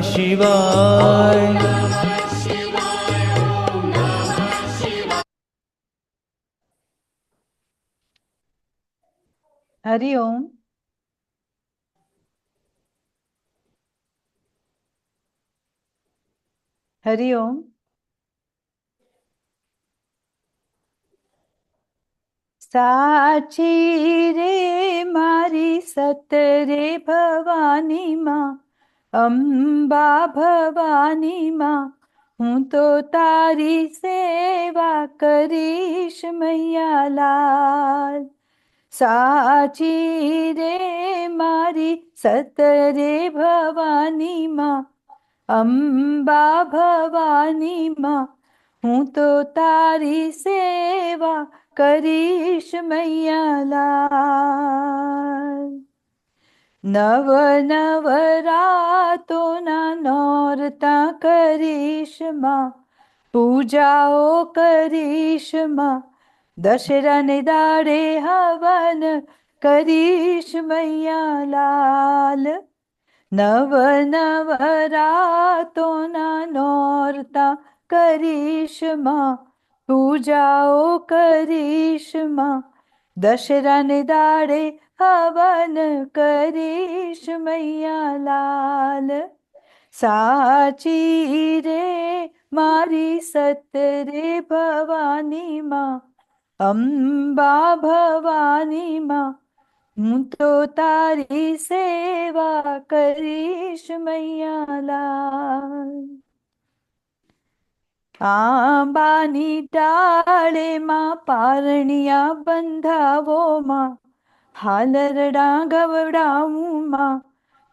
શિવાય. હરિ ઓમ. હરિ ઓમ. સાચી રે મારી સતરે ભવાની માં, અંબા ભવાની માં, હું તો તારી સેવા કરીશ મૈયા લાલ. સાચી રે મારી સતરે ભવાની માં, અંબા ભવાની માં, હું તો તારી સેવા કરીશ મૈયા લાલ. નવ નવરાતોના નોરતા કરીશ માં, પૂજાઓ કરીશ માં, દશરાને દાડે હવન કરીશ મૈયા લાલ. નવ નવરાતોના નોરતા કરીશ માં, પૂજાઓ કરીશ માં, દશરાને દાડે હવન કરીશ મૈયા લાલ. સાચી રે મારી સતરે ભવાની માં, અંબા ભવાની માં, હું તો તારી સેવા કરીશ મૈયા લાલ. આંબાની ડાળે માં પારણિયા બંધાવો માં, હાલરડા ગવડાવું માં,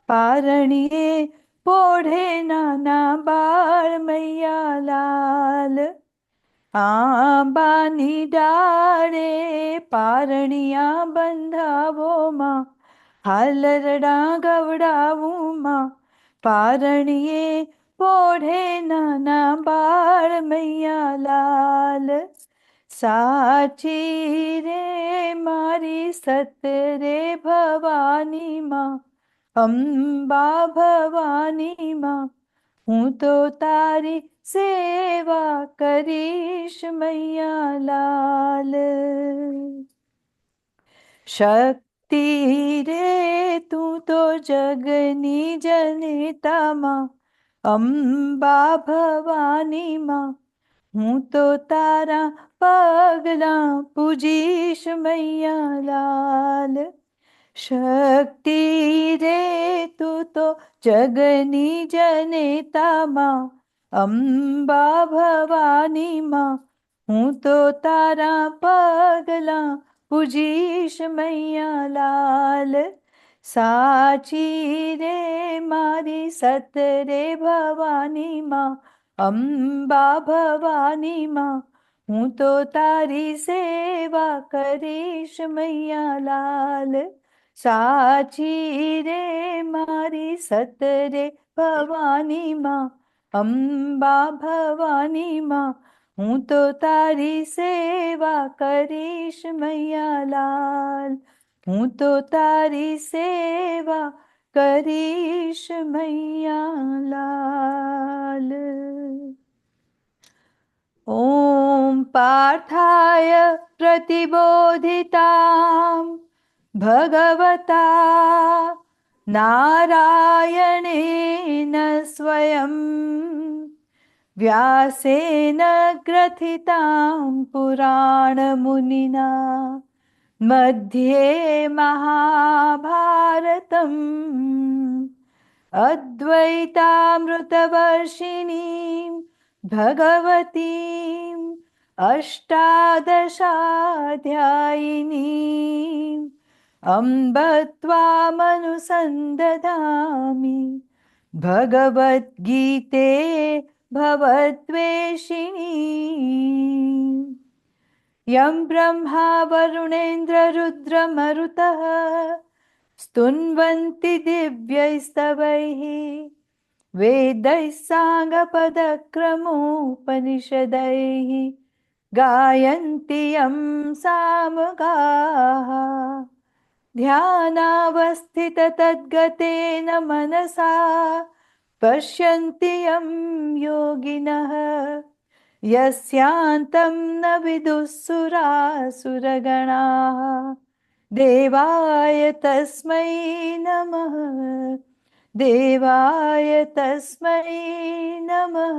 પારણીએ પોઢે નાના બાળ મૈયા લાલ. આંબાની ડાળે પારણિયા બંધાવો માં, હાલરડા ગવડાવું માં, પારણીએ પોઢે નાના બાળ મૈયા લાલ. સાચી રે મારી સતરે ભવાની માં, અંબા ભવાની માં, હું તો તારી સેવા કરીશ મૈયા લાલ. શક્તિ રે તું તો જગની જનેતામાં, અંબા ભવાની માં, હું તો તારા પગલા પૂજીશ મૈયા લાલ. શક્તિ રે તું તો જગની જનેતામાં, અંબા ભવાની માં, હું તો તારા પગલા પૂજીશ મૈયા લાલ. સાચી રે મારી સતરે ભવાની માં, અંબા ભવાની માં, હું તો તારી સેવા કરીશ મૈયા લાલ. સાચી રે મારી સતરે ભવાની માં, અંબા ભવાની માં, હું તો તારી સેવા કરીશ મૈયા લાલ. હું તો તારી સેવા કરીશ મૈયા લાલ. ઓમ પાર્થાય પ્રતિબોધિતામ ભગવતા નારાયણેન સ્વયં વ્યાસેન ગ્રથિતામ પુરાણમુનિના મધ્યે મહાભારતમ અદ્વૈતામૃતવર્ષિણીમ ભગવતીમ અષ્ટાદશાધ્યાયિનીમ અંબ ત્વામનુસંદધામિ ભગવદ્ગીતે ભવદ્વેષિણી. યમ બ્રહ્મા વરુણેન્દ્ર રુદ્રમરુતઃ સ્તુન્વન્તિ દિવ્યૈસ્તવૈઃ વેદૈः સાંગપદક્રમોપનિષदैः ગાયन्ति યં સામગાः. ધ્યાનાવસ્થિતતદ્ગતેન મનસા पश्यन्ति यं योगिनः यस्यान्तं न विदुःसुरासुरगणाः देवाय तस्मै नमः देवाय तस्मै नमः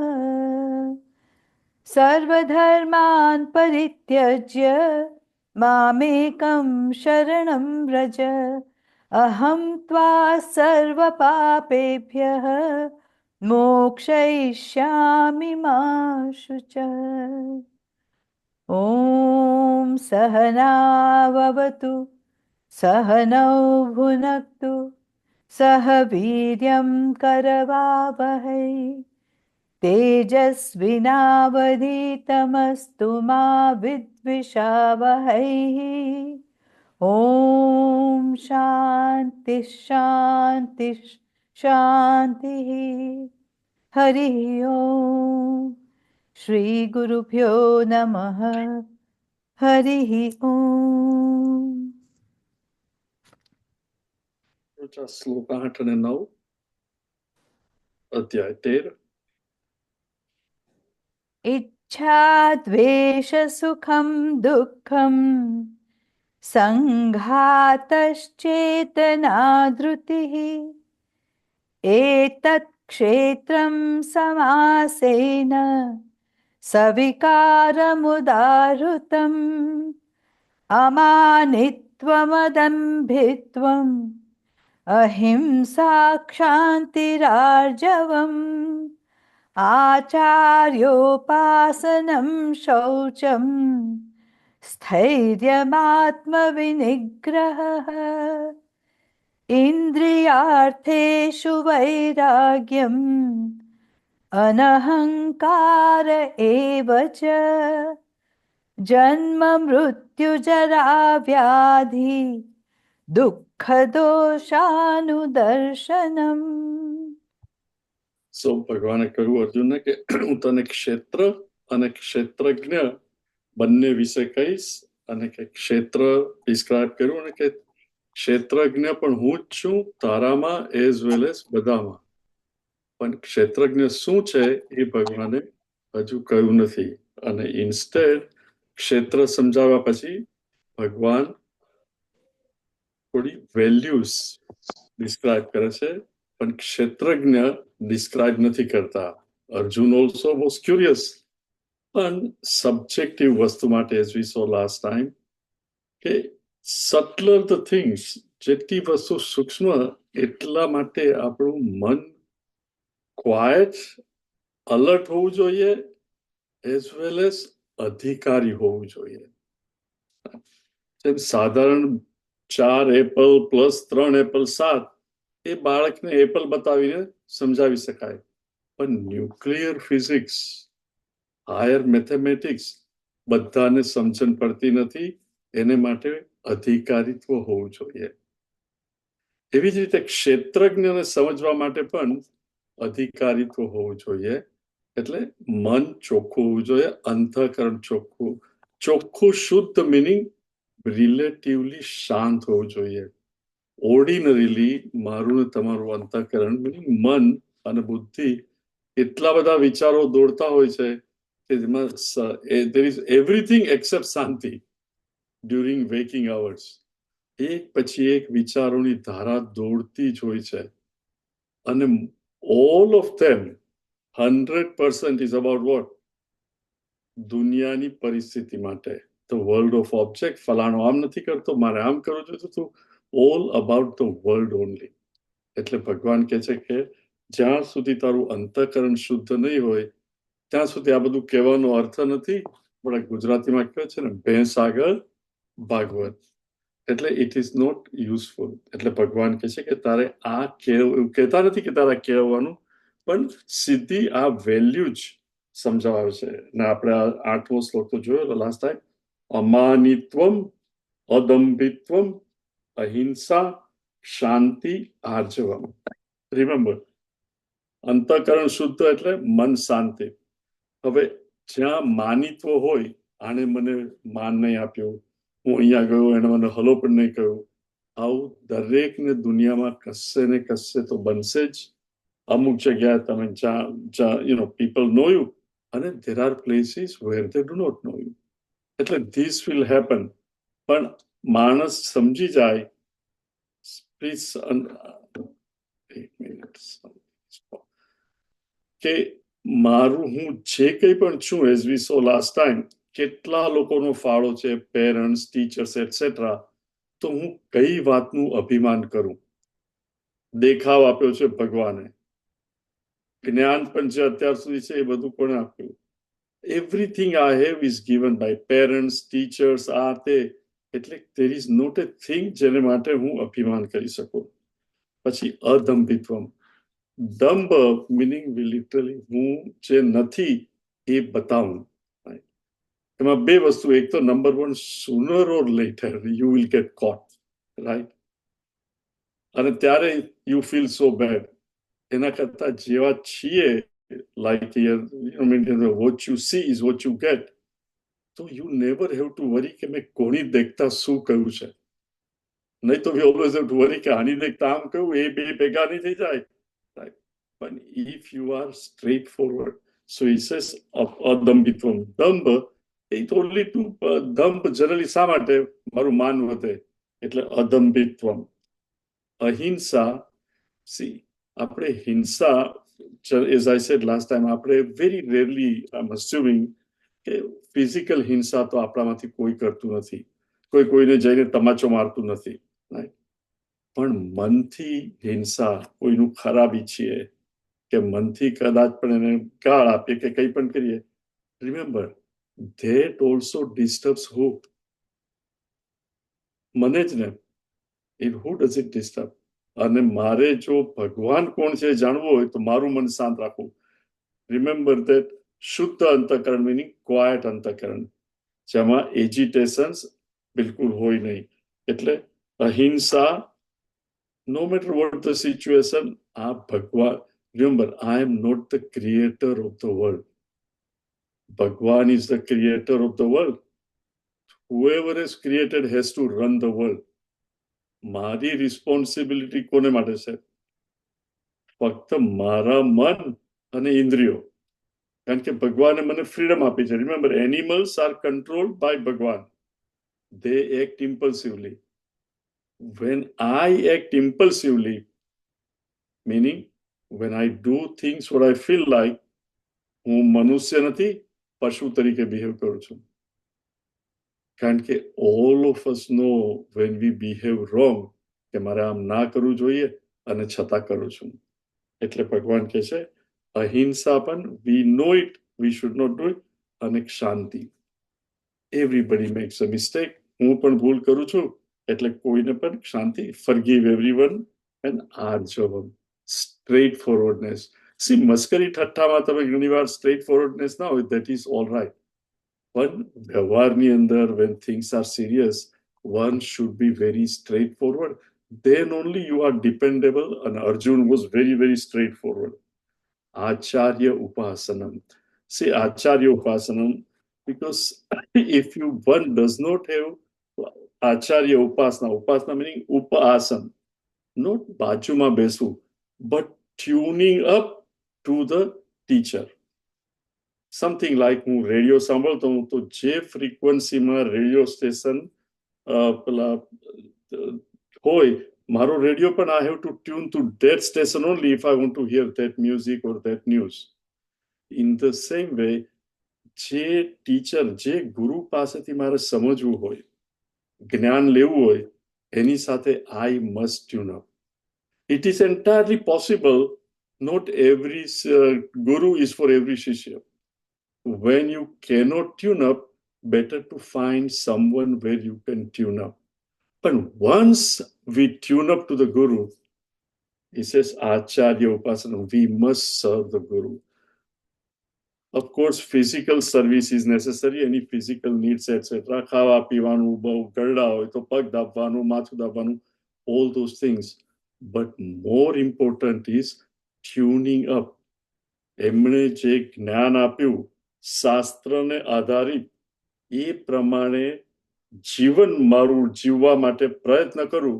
सर्वधर्मान् परित्यज्य मामेकं शरणं व्रज अहं त्वा सर्वपापेभ्यः मोक्षयिष्यामि मा शुचः। ॐ सहनाववतु सहनौ भुनक्तु सह वीर्यं करवावहै तेजस्विनावधीतमस्तु मा विद्विषावहै। ॐ शान्ति शान्ति शान्तिः। हरिः ॐ श्रीगुरुभ्यो नमः। हरिः ॐ। શ્લોક 8 અને 9 અધ્યાય 13 इच्छा द्वेष सुखं दुःखं संघातश्चेतना धृतिः एतत् क्षेत्रं समासेन सविकारमुदाहृतम् अमानित्वमदम्भित्वम् अहिंसा क्षान्तिरार्जवम् आचार्योपासनं शौचं स्थैर्यमात्मविनिग्रहः इन्द्रियार्थेषु वैराग्यम् अनहङ्कार एव च जन्म मृत्युजरा व्याधि दुःखदोषानुदर्शनम्। ભગવાને કહ્યું અર્જુનને કે હું તને ક્ષેત્ર અને ક્ષેત્રજ્ઞ બંને વિશે કહીશ, અને કે ક્ષેત્ર ડિસ્ક્રાઇબ કર્યું અને કે ક્ષેત્રજ્ઞ પણ હું જ છું તારામાં એઝ વેલ એઝ બધામાં. પણ ક્ષેત્રજ્ઞ શું છે એ ભગવાને હજુ કહ્યું નથી. અને ઇન્સ્ટેડ ક્ષેત્ર સમજાવ્યા પછી ભગવાન થોડી વેલ્યુઝ ડિસ્ક્રાઇબ કરે છે, પણ ક્ષેત્રજ્ઞ ડિસ્ક્રાઇબ નથી કરતા. અર્જુન ઓલ્સો વોઝ ક્યુરિયસ, પણ સબ્જેક્ટિવ વસ્તુ માટે, એઝ વી સો લાસ્ટ ટાઈમ, કે સટલર ધ થિંગ્સ, જેટલી વસ્તુ સૂક્ષ્મ એટલા માટે આપણું મન ક્વાયટ, અલર્ટ હોવું જોઈએ, એઝ વેલ એઝ અધિકારી હોવું જોઈએ. જેમ સાધારણ 4 એપલ પ્લસ 3 એપલ 7 એ બાળકને એપલ બતાવીને સમજાવી શકાય, પણ ન્યુક્લિયર ફિઝિક્સ, હાયર મેથેમેટિક્સ બધાને સમજણ પડતી નથી. એને માટે અધિકારીત્વ હોવું જોઈએ. એવી જ રીતે ક્ષેત્રજ્ઞને સમજવા માટે પણ અધિકારીત્વ હોવું જોઈએ. એટલે મન ચોખ્ખું હોવું જોઈએ, અંતઃકરણ ચોખ્ખું. ચોખ્ખું શુદ્ધ મિનિંગ રિલેટિવલી શાંત હોવું જોઈએ. ઓર્ડિનરીલી મારું ને તમારું અંતઃકરણ મિનિંગ મન અને બુદ્ધિ એટલા બધા વિચારો દોડતા હોય છે કે જેમાં there is everything except શાંતિ ડ્યુરિંગ વેકિંગ અવર્સ. એક પછી એક વિચારોની ધારા દોડતી જ હોય છે, અને all of them 100% is about what? દુનિયાની પરિસ્થિતિ માટે. ધ વર્લ્ડ ઓફ ઓબ્જેક્ટ, ફલાણો આમ નથી કરતો, મારે આમ કરવું જોઈએ, તો all about the world only. એટલે ભગવાન કહે છે કે જ્યાં સુધી તારું અંતઃકરણ શુદ્ધ નહીં હોય ત્યાં સુધી આ બધું કહેવાનો અર્થ નથી. પણ ગુજરાતીમાં કહે છે ને, ભેંસ આગળ ભાગવત. એટલે ઇટ ઇઝ નોટ યુઝફુલ. એટલે ભગવાન કહે છે કે તારે આ એવું કહેતા નથી કે તારે કહેવાનું, પણ સીધી આ વેલ્યુ જ સમજાવે છે. ને આપણે આ 8મો શ્લોક તો જોયો લાસ્ટ ટાઈમ. અમાનિત્વમ અદંભિત્વમ અહિંસા શાંતિ આર્જવમ. રિમેમ્બર, અંતઃકરણ શુદ્ધ એટલે મન શાંતિ. હવે જ્યાં માનિત્વ હોય, આને મને માન નહીં આપ્યું, હું અહીંયા ગયો એને મને હલો પણ નહીં કહ્યું, આવું દરેકને દુનિયામાં કશે ને કશે તો બનશે જ. અમુક જગ્યા તમે people know you, and there are places where they do not know you. એટલે this will happen. પણ માણસ સમજી જાય, પ્લીઝ એક મિનિટ, કે મારું હું જે કંઈ પણ છું, એઝ વી સો લાસ્ટ ટાઈમ, કેટલા લોકોનો ફાળો છે, પેરેન્ટ્સ, ટીચર્સ એટસેટ્રા, તો હું કઈ વાતનું અભિમાન કરું? દેખાવ આપ્યો છે ભગવાને, જ્ઞાન પણ જે અત્યાર સુધી છે એ બધું કોણે આપ્યું? Everything I have is given by parents, teachers, આ તે. એટલે there is not a thing જેને માટે હું અભિમાન કરી શકું. પછી અદંભિત્વમ, દંભ મિનિંગ લિટરલી હું જે નથી એ બતાવું. એમાં બે વસ્તુ, એક તો number one, sooner or later you will get caught, right? અને ત્યારે યુ ફીલ સો બેડ. એના કરતા જેવા છીએ, like here, what you see is what you get. So you never have to worry કે મેં કોની દેખતા શું કહ્યું છે. નહીં તો we always have to worry કે આની દેખતા આમ કહ્યું, એ બે ભેગા નહીં થઈ જાય. Right? But if you are straightforward, so he says અદંભિત્વમ, દંભ, it only to દંભ જનરલી શા માટે? મારું માન વધે એટલે અદંભિત્વમ. અહિંસા, see, આપણે હિંસા, as I said last time, આપણે very rarely, I'm assuming, કે ફિઝિકલ હિંસા તો આપણામાંથી કોઈ કરતું નથી, કોઈ કોઈને જઈને તમાચો મારતું નથી, પણ મનથી હિંસા, કોઈનું ખરાબ ઈચ્છીએ કે મનથી કદાચ પણ એને ગાળ આપીએ કે કંઈ પણ કરીએ, રિમેમ્બર ધેટ ઓલ્સો ડિસ્ટર્બ્સ હુ? મને જ ને. It who does it disturb? અને મારે જો ભગવાન કોણ છે જાણવું હોય તો મારું મન શાંત રાખવું. રિમેમ્બર ધેટ શુદ્ધ અંતઃકરણ મિનિંગ ક્વાયટ અંતઃકરણ, જેમાં એજિટેશન્સ બિલકુલ હોય નહીં. એટલે અહિંસા, no matter what the situation, આ ભગવાન, remember I am not the creator of the world. ભગવાન is the creator of the world. whoever is created has to run the world. મારી રિસ્પોન્સિબિલિટી કોને માટે છે? ફક્ત મારા મન અને ઇન્દ્રિયો. કારણ કે ભગવાને મને ફ્રીડમ આપી છે. Remember, animals are controlled by ભગવાન. they act impulsively. when I act impulsively, meaning when I do things what I feel like, હું મનુષ્ય નથી, પશુ તરીકે બિહેવ કરું છું. કારણ કે all of us know when we behave wrong કે મારે આમ ના કરવું જોઈએ અને છતાં કરું છું. એટલે ભગવાન કહે છે અહિંસા પણ, we know it, we should not do it. અને શાંતિ, everybody makes a mistake. હું પણ ભૂલ કરું છું, એટલે કોઈને પણ શાંતિ. forgive everyone and આર્જવમ, સ્ટ્રેટ ફોરવર્ડનેસ. સી, મસ્કરી ઠઠ્ઠામાં તમે ઘણીવાર સ્ટ્રેટ ફોરવર્ડનેસ ના હોય, that is all right. પણ વ્યવહારની અંદર, when things are serious, one should be very straightforward. Then only you are dependable. And Arjun was very, very straightforward. Acharya Upasanam. See, Acharya Upasanam, because if one does not have Acharya Upasana, Upasana meaning Upasan, not Bajuma Besu, but tuning up to the teacher. Something like હું radio સાંભળતો હું, તો જે ફ્રીક્વન્સીમાં radio station પેલા હોય, મારો radio પણ I have to tune to that station only if I want to hear that music or that news. In the same way, જે ટીચર, જે ગુરુ પાસેથી મારે સમજવું હોય, જ્ઞાન લેવું હોય, એની સાથે I must tune up. It is entirely possible. Not every guru is for every શિષ્ય. When you cannot tune up, better to find someone where you can tune up. But once we tune up to the Guru, he says, Acharya Upasana, we must serve the Guru. Of course, physical service is necessary, any physical needs, etc. ખાવા પીવાનું, બહુ ગરડા હોય તો પગ દાબવાનું, માથું દાબવાનું, all those things. But more important is tuning up. એમણે જે જ્ઞાન આપ્યું, શાસ્ત્રને આધારિત, એ પ્રમાણે જીવન મારું જીવવા માટે પ્રયત્ન કરું.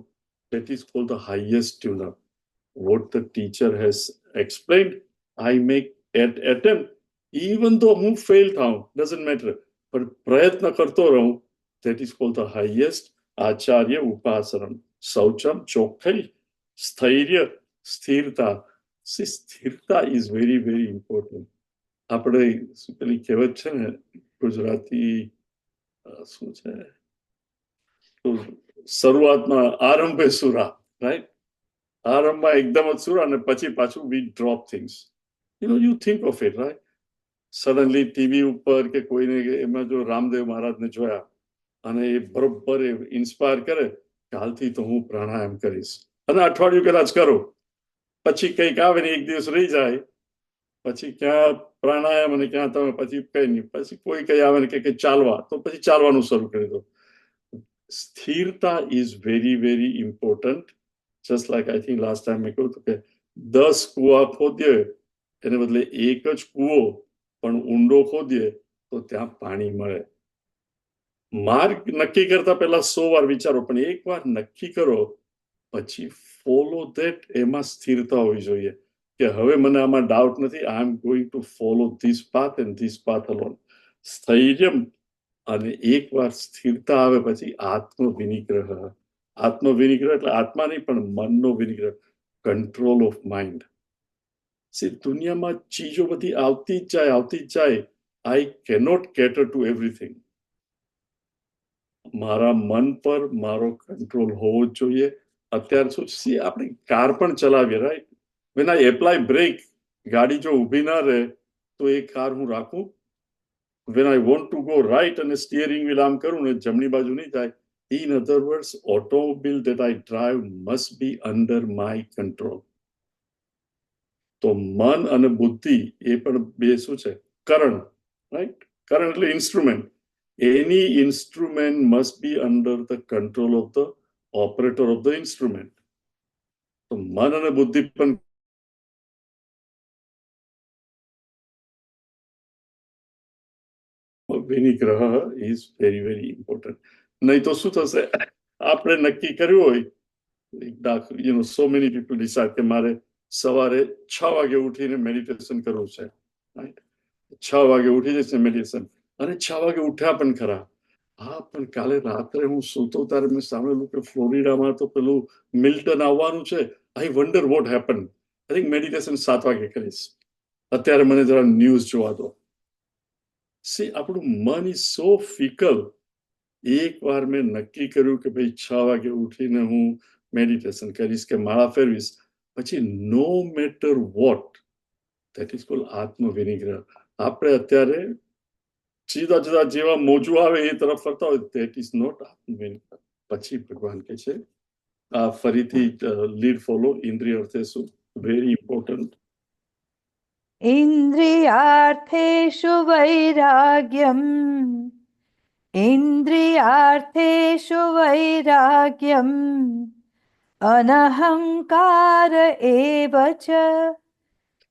That is called the highest tune up. What the teacher has explained, I make attempt, even though હું fail થાઉં, doesn't matter, પણ પ્રયત્ન કરતો રહું. That is called the highest Acharya ઉપાસનમ. શૌચમ ચોખ્ખાઈ, સ્થૈર્ય સ્થિરતા. See, સ્થિરતા is very very important. આપણે પેલી કહેવત છે ને ગુજરાતી, શું છે, શરૂઆતમાં આરંભે સુરા, રાઈટ? આરંભમાં એકદમ જ સુરા અને પછી પાછું we drop things. You think of it, right? Suddenly TV ઉપર કે કોઈને એમાં જો રામદેવ મહારાજને જોયા અને એ બરોબર ઇન્સ્પાયર કરે, કાલથી તો હું પ્રાણાયામ કરીશ, અને અઠવાડિયું કદાચ કરો, પછી કંઈક આવે ને એક દિવસ રહી જાય, પછી ક્યાં પ્રાણાયામ અને ક્યાં તમે પછી કઈ નહીં, પછી કોઈ કઈ આવે ને કે ચાલવા, તો પછી ચાલવાનું શરૂ કરી દો. સ્થિરતા is very very important. Just like I think last time મેં કહ્યું હતું કે 10 કુવા ખોદીએ એને બદલે એક જ કુવો પણ ઊંડો ખોદીએ તો ત્યાં પાણી મળે. માર્ગ નક્કી કરતા પહેલા 100 વાર વિચારો, પણ એક વાર નક્કી કરો પછી ફોલો ધેટ. એમાં સ્થિરતા હોવી જોઈએ કે હવે મને આમાં ડાઉટ નથી, I am going to follow this path and this path alone. સ્થૈર્યમ, અને એકવાર સ્થિરતા આવે પછી આત્મવિનિગ્રહ. આત્મવિનિગ્રહ એટલે આત્મા નહીં પણ મનનો વિનિગ્રહ, કંટ્રોલ ઓફ માઇન્ડ. See, દુનિયામાં ચીજો બધી આવતી જ જાય. આઈ કેનોટ કેટર ટુ એવરીથિંગ. મારા મન પર મારો કંટ્રોલ હોવો જ જોઈએ. અત્યારે શું છે, આપણે કાર પણ ચલાવીએ, right? When I apply brake, ગાડી જો ઊભી ના રહે તો એ કાર હું રાખું? When I want to go right and steering wheel આમ કરું ને જમણી બાજુ નહીં જાય. In other words, automobile that I drive must be under my control. તો મન અને બુદ્ધિ એ પણ બે શું છે? કરણ, રાઈટ? કરણ એટલે instrument. Any instrument must be under the control of the operator of the instrument. તો મન અને બુદ્ધિ પણ વિનિગ્રહ is very very important. નહીં તો શું થશે, આપણે નક્કી કર્યું હોય, so many people decide કે મારે સવારે 6 વાગે ઉઠીને મેડિટેશન કરવું છે, રાઈટ? 6 વાગે ઉઠી જશે મેડિટેશન, અને 6 વાગે ઉઠ્યા પણ ખરા. હા, પણ કાલે રાત્રે હું સૂતો ત્યારે મેં સાંભળેલું કે ફ્લોરિડામાં તો પેલું મિલ્ટન આવવાનું છે. I wonder what happen. I think meditation 7 વાગે કરીશ. અત્યારે મને જરા ન્યૂઝ જોવા દો. સી, આપણું મન ઇઝ સો ફિકલ. એક વાર મેં નક્કી કર્યું કે ભાઈ 6 વાગે ઉઠીને હું મેડિટેશન કરીશ કે માળા ફેરવીશ, પછી no matter what, that is called આત્મવિનિગ્રહ. આપણે અત્યારે સીધા જુદા જેવા મોજું આવે એ તરફ ફરતા હોય, ધેટ ઇઝ નોટ આત્મવિનિગ્રહ. પછી ભગવાન કહે છે, આ ફરીથી લીડ ફોલો, ઇન્દ્રિય અર્થેષુ, વેરી ઇમ્પોર્ટન્ટ. ઇન્દ્રિયાર્થેષુ વૈરાગ્યમ, ઇન્દ્રિયાર્થેષુ વૈરાગ્યમ, અનહંકાર એવ ચ,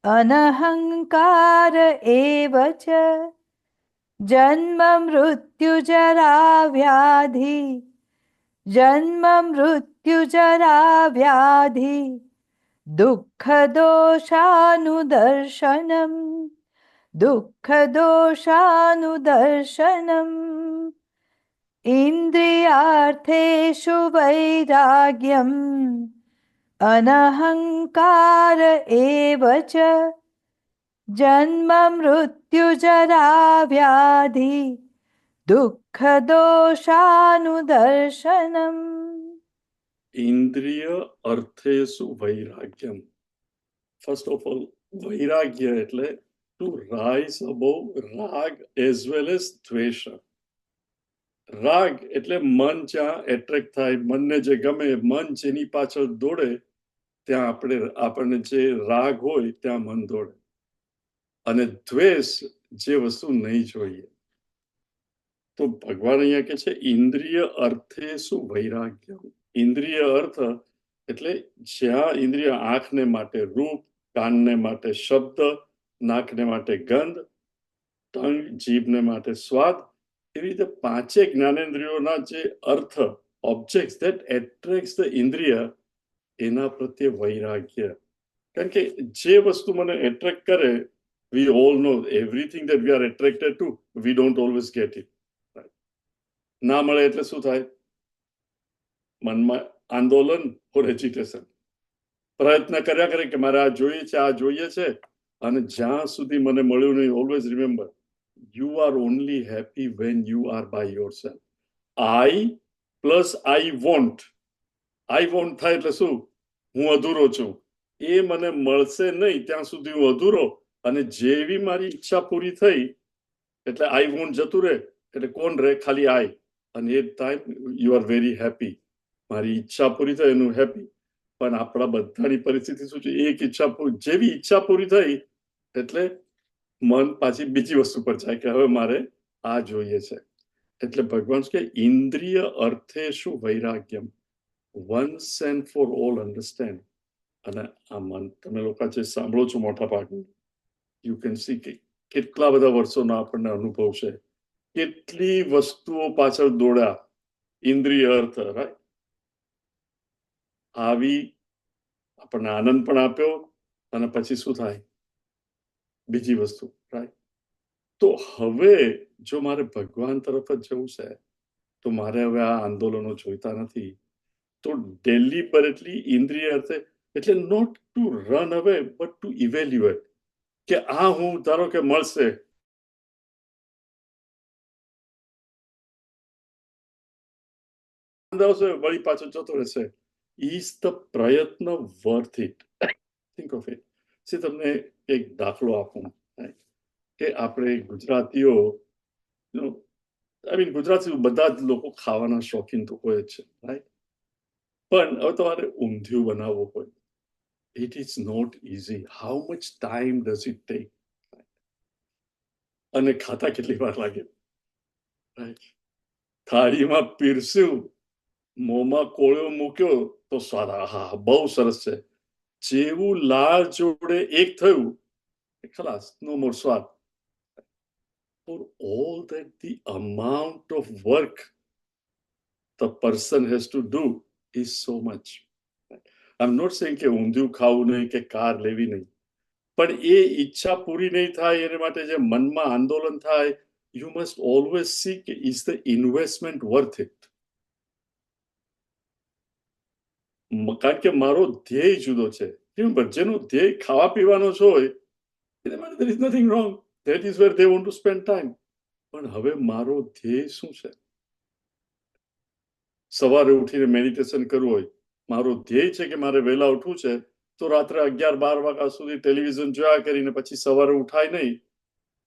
અનહંકાર એવ ચ, જન્મ મૃત્યુ જરા વ્યાધિ, જન્મ મૃત્યુ જરા વ્યાધિ, દુઃખ દોષાનુદર્શનમ, દુઃખ દોષાનુદર્શનમ. ઇન્દ્રિયાર્થેષુ વૈરાગ્યમ, અનહંકાર એવ ચ, જન્મ મૃત્યુ જરા વ્યાધિ, દુઃખ દોષાનુદર્શનમ. ઇન્દ્રિય અર્થેષુ વૈરાગ્યમ. ફર્સ્ટ ઓફ ઓલ, વૈરાગ્ય એટલે ટુ રાઇઝ અબોવ રાગ એઝ વેલ એઝ દ્વેષ. રાગ એટલે મન જ્યાં એટ્રેક્ટ થાય, મનને જે ગમે, મન જેની પાછળ દોડે ત્યાં આપણને જે રાગ હોય ત્યાં મન દોડે. અને દ્વેષ જે વસ્તુ નહીં જોઈએ. તો ભગવાન અહીંયા કે છે ઇન્દ્રિય અર્થેષુ વૈરાગ્યમ. ઇન્દ્રિય અર્થ એટલે જ્યાં ઇન્દ્રિય આંખને માટે રૂપ, કાનને માટે શબ્દ, નાકને માટે ગંધ, ટંગ જીભને માટે સ્વાદ, એવી રીતે 5 જ્ઞાનેન્દ્રિયોના જે અર્થ, ઓબ્જેક્ટ્સ ધેટ એટ્રેક્ટ્સ ધ ઇન્દ્રિય, એના પ્રત્યે વૈરાગ્ય. કારણ કે જે વસ્તુ મને એટ્રેક્ટ કરે, we all know everything that we are attracted to, we don't always get it. ના મળે એટલે શું થાય? મનમાં આંદોલન or agitation. પ્રયત્ન કર્યા કરે કે મારે આ જોઈએ છે, અને જ્યાં સુધી મને મળ્યું નહીં, always remember, you are only happy when you are by yourself. I plus I want થાય એટલે શું? હું અધૂરો છું. એ મને મળશે નહીં ત્યાં સુધી હું અધૂરો, અને જેવી મારી ઈચ્છા પૂરી થઈ એટલે આઈ વોન્ટ જતું રહે, એટલે કોણ રહે? ખાલી આઈ. અને એ time you are very happy. મારી ઈચ્છા પૂરી થઈ એનું હેપી. પણ આપણા બધાની પરિસ્થિતિ શું છે? એક જેવી ઈચ્છા પૂરી થઈ એટલે મન પાછી બીજી વસ્તુ પર જાય કે હવે મારે આ જોઈએ છે. એટલે ભગવાન કે ઇન્દ્રિય અર્થે શું વૈરાગ્યમ, once and for all understand. અને આ મન તમે લોકો જે સાંભળો છો મોટા ભાગનું, યુ કેન સી કે કેટલા બધા વર્ષોનો આપણને અનુભવ છે, કેટલી વસ્તુઓ પાછળ દોડ્યા, ઇન્દ્રિય અર્થ, રાઈટ? આવી આપણને આનંદ પણ આપ્યો, અને પછી શું થાય? બીજી વસ્તુ, રાઈટ? તો હવે જો મારે ભગવાન તરફ જ જવું છે, તો મારે હવે આ આંદોલનો જોઈતા નથી. તો ડેલિબરેટલી ઇન્દ્રિય અર્થે, એટલે not to run away but to evaluate, કે આ હું ધારો કે મળશે, વળી પાછો જતો રહેશે. ઇઝ ધ પ્રયત્ન worth it? Think of it. તમને એક દાખલો આપું કે આપણે ગુજરાતીઓ, ગુજરાતી બધા જ લોકો ખાવાના શોખીન તો હોય જ છે, રાઈટ? પણ હવે તમારે ઊંધિયું બનાવવું હોય, it is not easy. How much time does it take? અને ખાતા કેટલી વાર લાગે? થાળીમાં પીરસ્યું, મોંમાં કોળિયો મૂક્યો તો સ્વાદ, આહા બહુ સરસ છે. જેવું લાળ જોડે એક થયું, ખલાસ, નો મોર સ્વાદ. For all that the amount of work the person has to do is so much. I'm not saying કે ઊંધિયું ખાવું નહીં કે કાર લેવી નહીં, પણ એ ઈચ્છા પૂરી નહીં થાય એને માટે જે મનમાં આંદોલન થાય, you must always seek, is the investment worth it? કારણ કે મારો ધ્યેય જુદો છે. જેનો ધ્યેય ખાવા પીવાનો જ હોય, એને માટે there is nothing wrong. That is where they want to spend time. પણ હવે મારો ધ્યેય શું છે? સવારે ઉઠીને મેડિટેશન કરવું હોય, મારો ધ્યેય છે કે મારે વહેલા ઉઠવું છે, તો રાત્રે 11-12 વાગ્યા સુધી ટેલિવિઝન જોયા કરીને પછી સવારે ઉઠાય નહીં.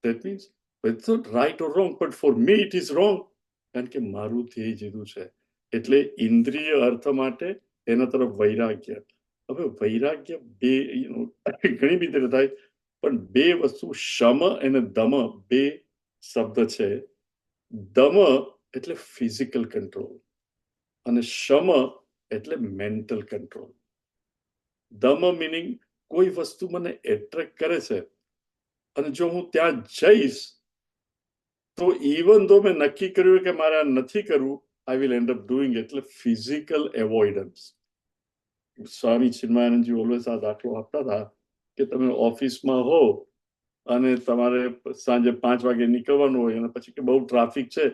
That means it's not right or wrong, but for me it is wrong. કારણ કે મારું ધ્યેય જુદું છે. એટલે ઇન્દ્રિય અર્થ માટે એના તરફ વૈરાગ્ય. હવે વૈરાગ્ય બે ઘણી રીતે થાય, પણ બે વસ્તુ, શમ અને દમ, બે શબ્દ છે. દમ એટલે ફિઝિકલ કંટ્રોલ, અને શમ એટલે મેન્ટલ કંટ્રોલ. દમ મીનિંગ કોઈ વસ્તુ મને એટ્રેક્ટ કરે છે, અને જો હું ત્યાં જઈશ તો ઇવન ધો મેં નક્કી કર્યું કે મારે આ નથી કરવું, I will end up doing it. એટલે ફિઝિકલ એવોઇડન્સ. સ્વામી ચિન્મયાનંદજી ઓલવેઝ આ દાખલો આપતા હતા કે તમે ઓફિસમાં હો અને તમારે સાંજે 5 વાગે નીકળવાનું હોય, અને પછી કે બહુ ટ્રાફિક છે,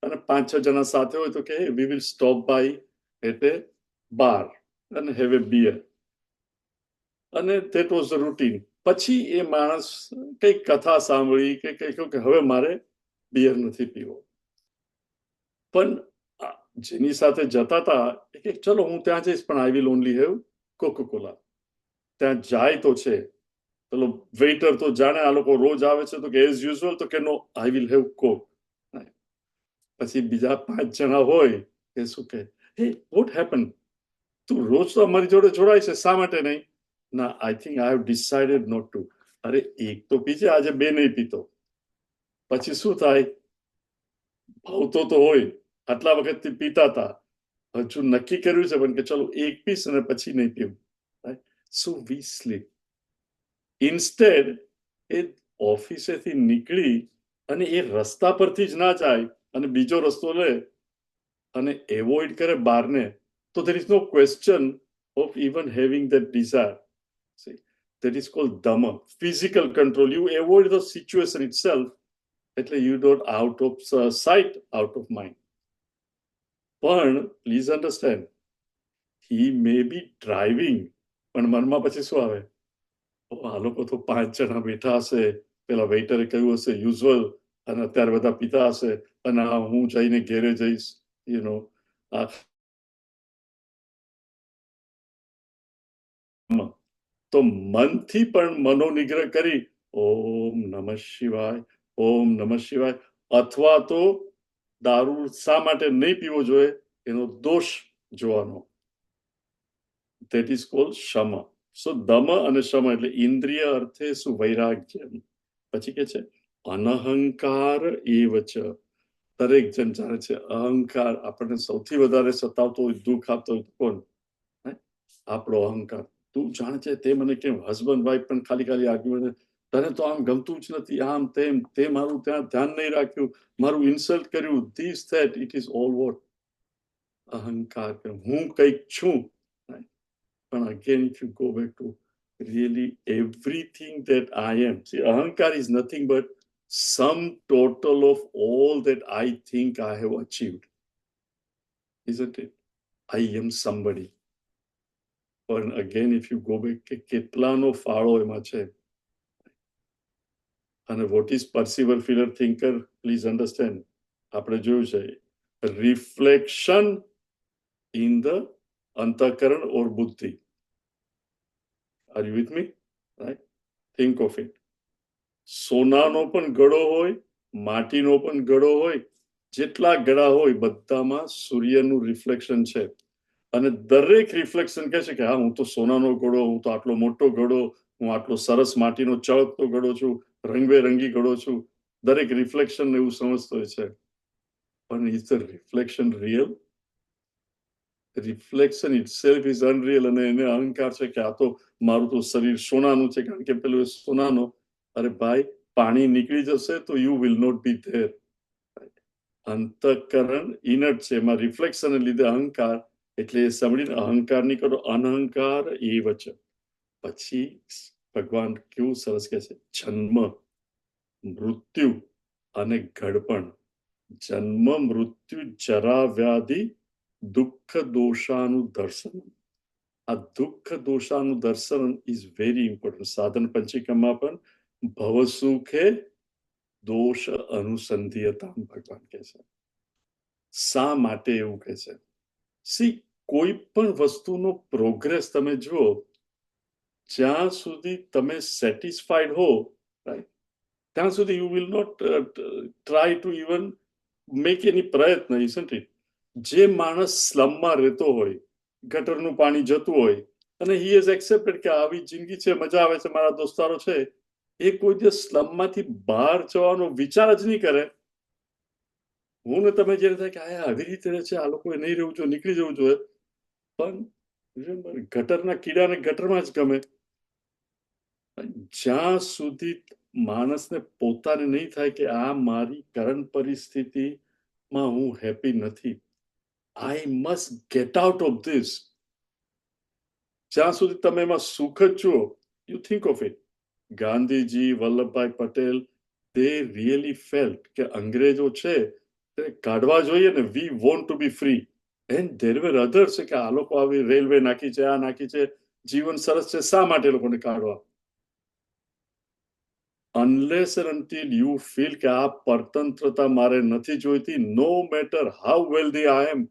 અને 5-6 જણા સાથે હોય તો કે we will stop by at a bar and have a beer. અને that was the routine. પછી એ માણસ કઈક કથા સાંભળી કે કહ્યું કે હવે મારે બિયર નથી પીવો. પણ જેની સાથે જતા હતા કે ચલો હું ત્યાં જઈશ, પણ I will only have Coca-Cola. ત્યાં જાય તો છે, ચલો વેઇટર તો જાણે આ લોકો રોજ આવે છે, તો કે એઝ યુઝ્યુઅલ, તો કે નો, આઈ વિલ હેવ કોક. પછી બીજા 5 જણા હોય કે શું કે, હે વોટ હેપન, તું રોજ તો અમારી જોડે જોડાય છે, શા માટે નહીં? ના, I think I have decided not to. અરે એક તો પીજે, આજે 2 નહીં પીતો. પછી શું થાય? ભાવતો તો હોય, આટલા વખતથી પીતા હતા, હજુ નક્કી કર્યું છે પણ કે ચલો 1 પીસ અને પછી નહીં પીવું. સો વી સ્લીપ. ઇન્સ્ટેડ એ ઓફિસેથી નીકળી અને એ રસ્તા પરથી જ ના જાય અને બીજો રસ્તો લે અને એવોઇડ કરે બારને, તો there is no question of even having that desire. See, that is called dhamma, physical control. You avoid the situation itself, એટલે you don't out of sight, out of mind. પણ please understand, he may be driving, પણ મનમાં પછી શું આવે, આ લોકો તો 5 જણા બેઠા હશે, પેલા વેઇટરે કહ્યું હશે યુઝ્યુઅલ, અને અત્યારે બધા પીતા હશે, અને હું જઈને ઘેરે જઈશ, યુ નો. તો મનથી પણ મનોનિગ્રહ કરી ઓમ નમઃ શિવાય, ઓમ નમઃ શિવાય, અથવા તો દારૂ શા માટે નહીં પીવો જોઈએ એનો દોષ જોવાનો. That is called shama. So dama અને shama એટલે ઇન્દ્રિય અર્થે શું, વૈરાગ્ય. પછી કે છે અનહંકાર એવ ચ. દરેક જણ જાણે છે અહંકાર આપણને સૌથી વધારે સતાવતો હોય, દુઃખ આપતો હોય કોણ? આપણો અહંકાર. તું જાણે છે તે મને કેમ, હસબન્ડ વાઈફ પણ ખાલી ખાલી આર્ગ્યુમેન્ટ, તને તો આમ ગમતું જ નથી, આમ તેમ, તે મારું ત્યાં ધ્યાન નહીં રાખ્યું, મારું ઇન્સલ્ટ કર્યું, this that. It is all what? અહંકાર. હું કંઈક છું. But again, if you go back to really everything that I am, see, ahankar is nothing but sum total of all that I think I have achieved, isn't it? I am somebody. But again, if you go back, કેટલાનો ફાળો એમાં છે. અને what is perceiver, feeler, thinker? Please understand, આપણે જોયું છે reflection in the antakaran or buddhi. Are you with me? Right? Think of it. સોનાનો પણ ગળો હોય, માટીનો પણ ગળો હોય, જેટલા ગળા હોય બધામાં સૂર્યનું રિફ્લેક્શન છે. અને દરેક રિફ્લેક્શન કહે છે કે હા, હું તો સોનાનો ગળો, હું તો આટલો મોટો ગળો, હું આટલો સરસ માટીનો ચળકતો ગળો છું, રંગબેરંગી ગળો છું. દરેક રિફ્લેક્શન એવું સમજતો હોય છે. પણ is the reflection real? Reflection itself is unreal. અને એને અહંકાર છે કે આ તો મારું તો શરીર સોનાનું છે, કારણ કે પેલું સોનાનો. અરે ભાઈ, પાણી નીકળી જશે તો you will not be there. અંતઃકરણ ઇનટ છે, એમાં રિફ્લેક્શન લીધે અહંકાર, એટલે એ સાંભળીને અહંકાર નહીં કરો, અનહંકાર એ વચન. પછી ભગવાન કેવું સરસ કહે છે, જન્મ, મૃત્યુ અને ઘડપણ. જન્મ, મૃત્યુ, જરા, વ્યાધિ, દુઃખ દોષાનું દર્શન. આ દુઃખ દોષાનું દર્શન ઇઝ વેરી ઇમ્પોર્ટન્ટ. સાધન પંચિકામાં પણ ભવસુખે દોષ અનુસંધિયતા ભગવાન કહે છે. શા માટે એવું કહે છે? સી, કોઈ પણ વસ્તુનો પ્રોગ્રેસ તમે જુઓ, જ્યાં સુધી તમે સેટિસ્ફાઈડ હો, રાઈટ, ત્યાં સુધી you will not try to even make any પ્રયત્ન, ઇઝન્ટ ઇટ? જે માણસ સ્લમમાં રહેતો હોય, ગટરનું પાણી જતું હોય, અને હી હેઝ એક્સેપ્ટેડ કે આવી જિંદગી છે, મજા આવે છે, મારા દોસ્તારો છે, એ કોઈ દિવસ સ્લમમાંથી બહાર જવાનો વિચાર જ નહીં કરે. હું ને તમે જે થાય કે આ આવી રીતે રહે છે, આ લોકોએ નહીં રહેવું જોઈએ, નીકળી જવું જોઈએ. પણ ગટરના કીડાને ગટરમાં જ ગમે. જ્યાં સુધી માણસને પોતાને નહીં થાય કે આ મારી કરંટ પરિસ્થિતિમાં હું હેપી નથી, I must gate out of this, જ્યાં સુધી તમે એમાં સુખ જ જુઓ. You think of it, Gandhiji, Vallabhbhai Patel, they really felt કે અંગ્રેજો છે તે કાઢવા જોઈએ ને, we want to be free. And there were others કે આ લોકો આવી રેલવે નાખી છે, આ નાખી છે, જીવન સરસ છે, શા માટે લોકોને કાઢવા? Unless and until you feel કે આ પરતંત્રતા મારે નથી જોઈતી, no matter how wealthy I am,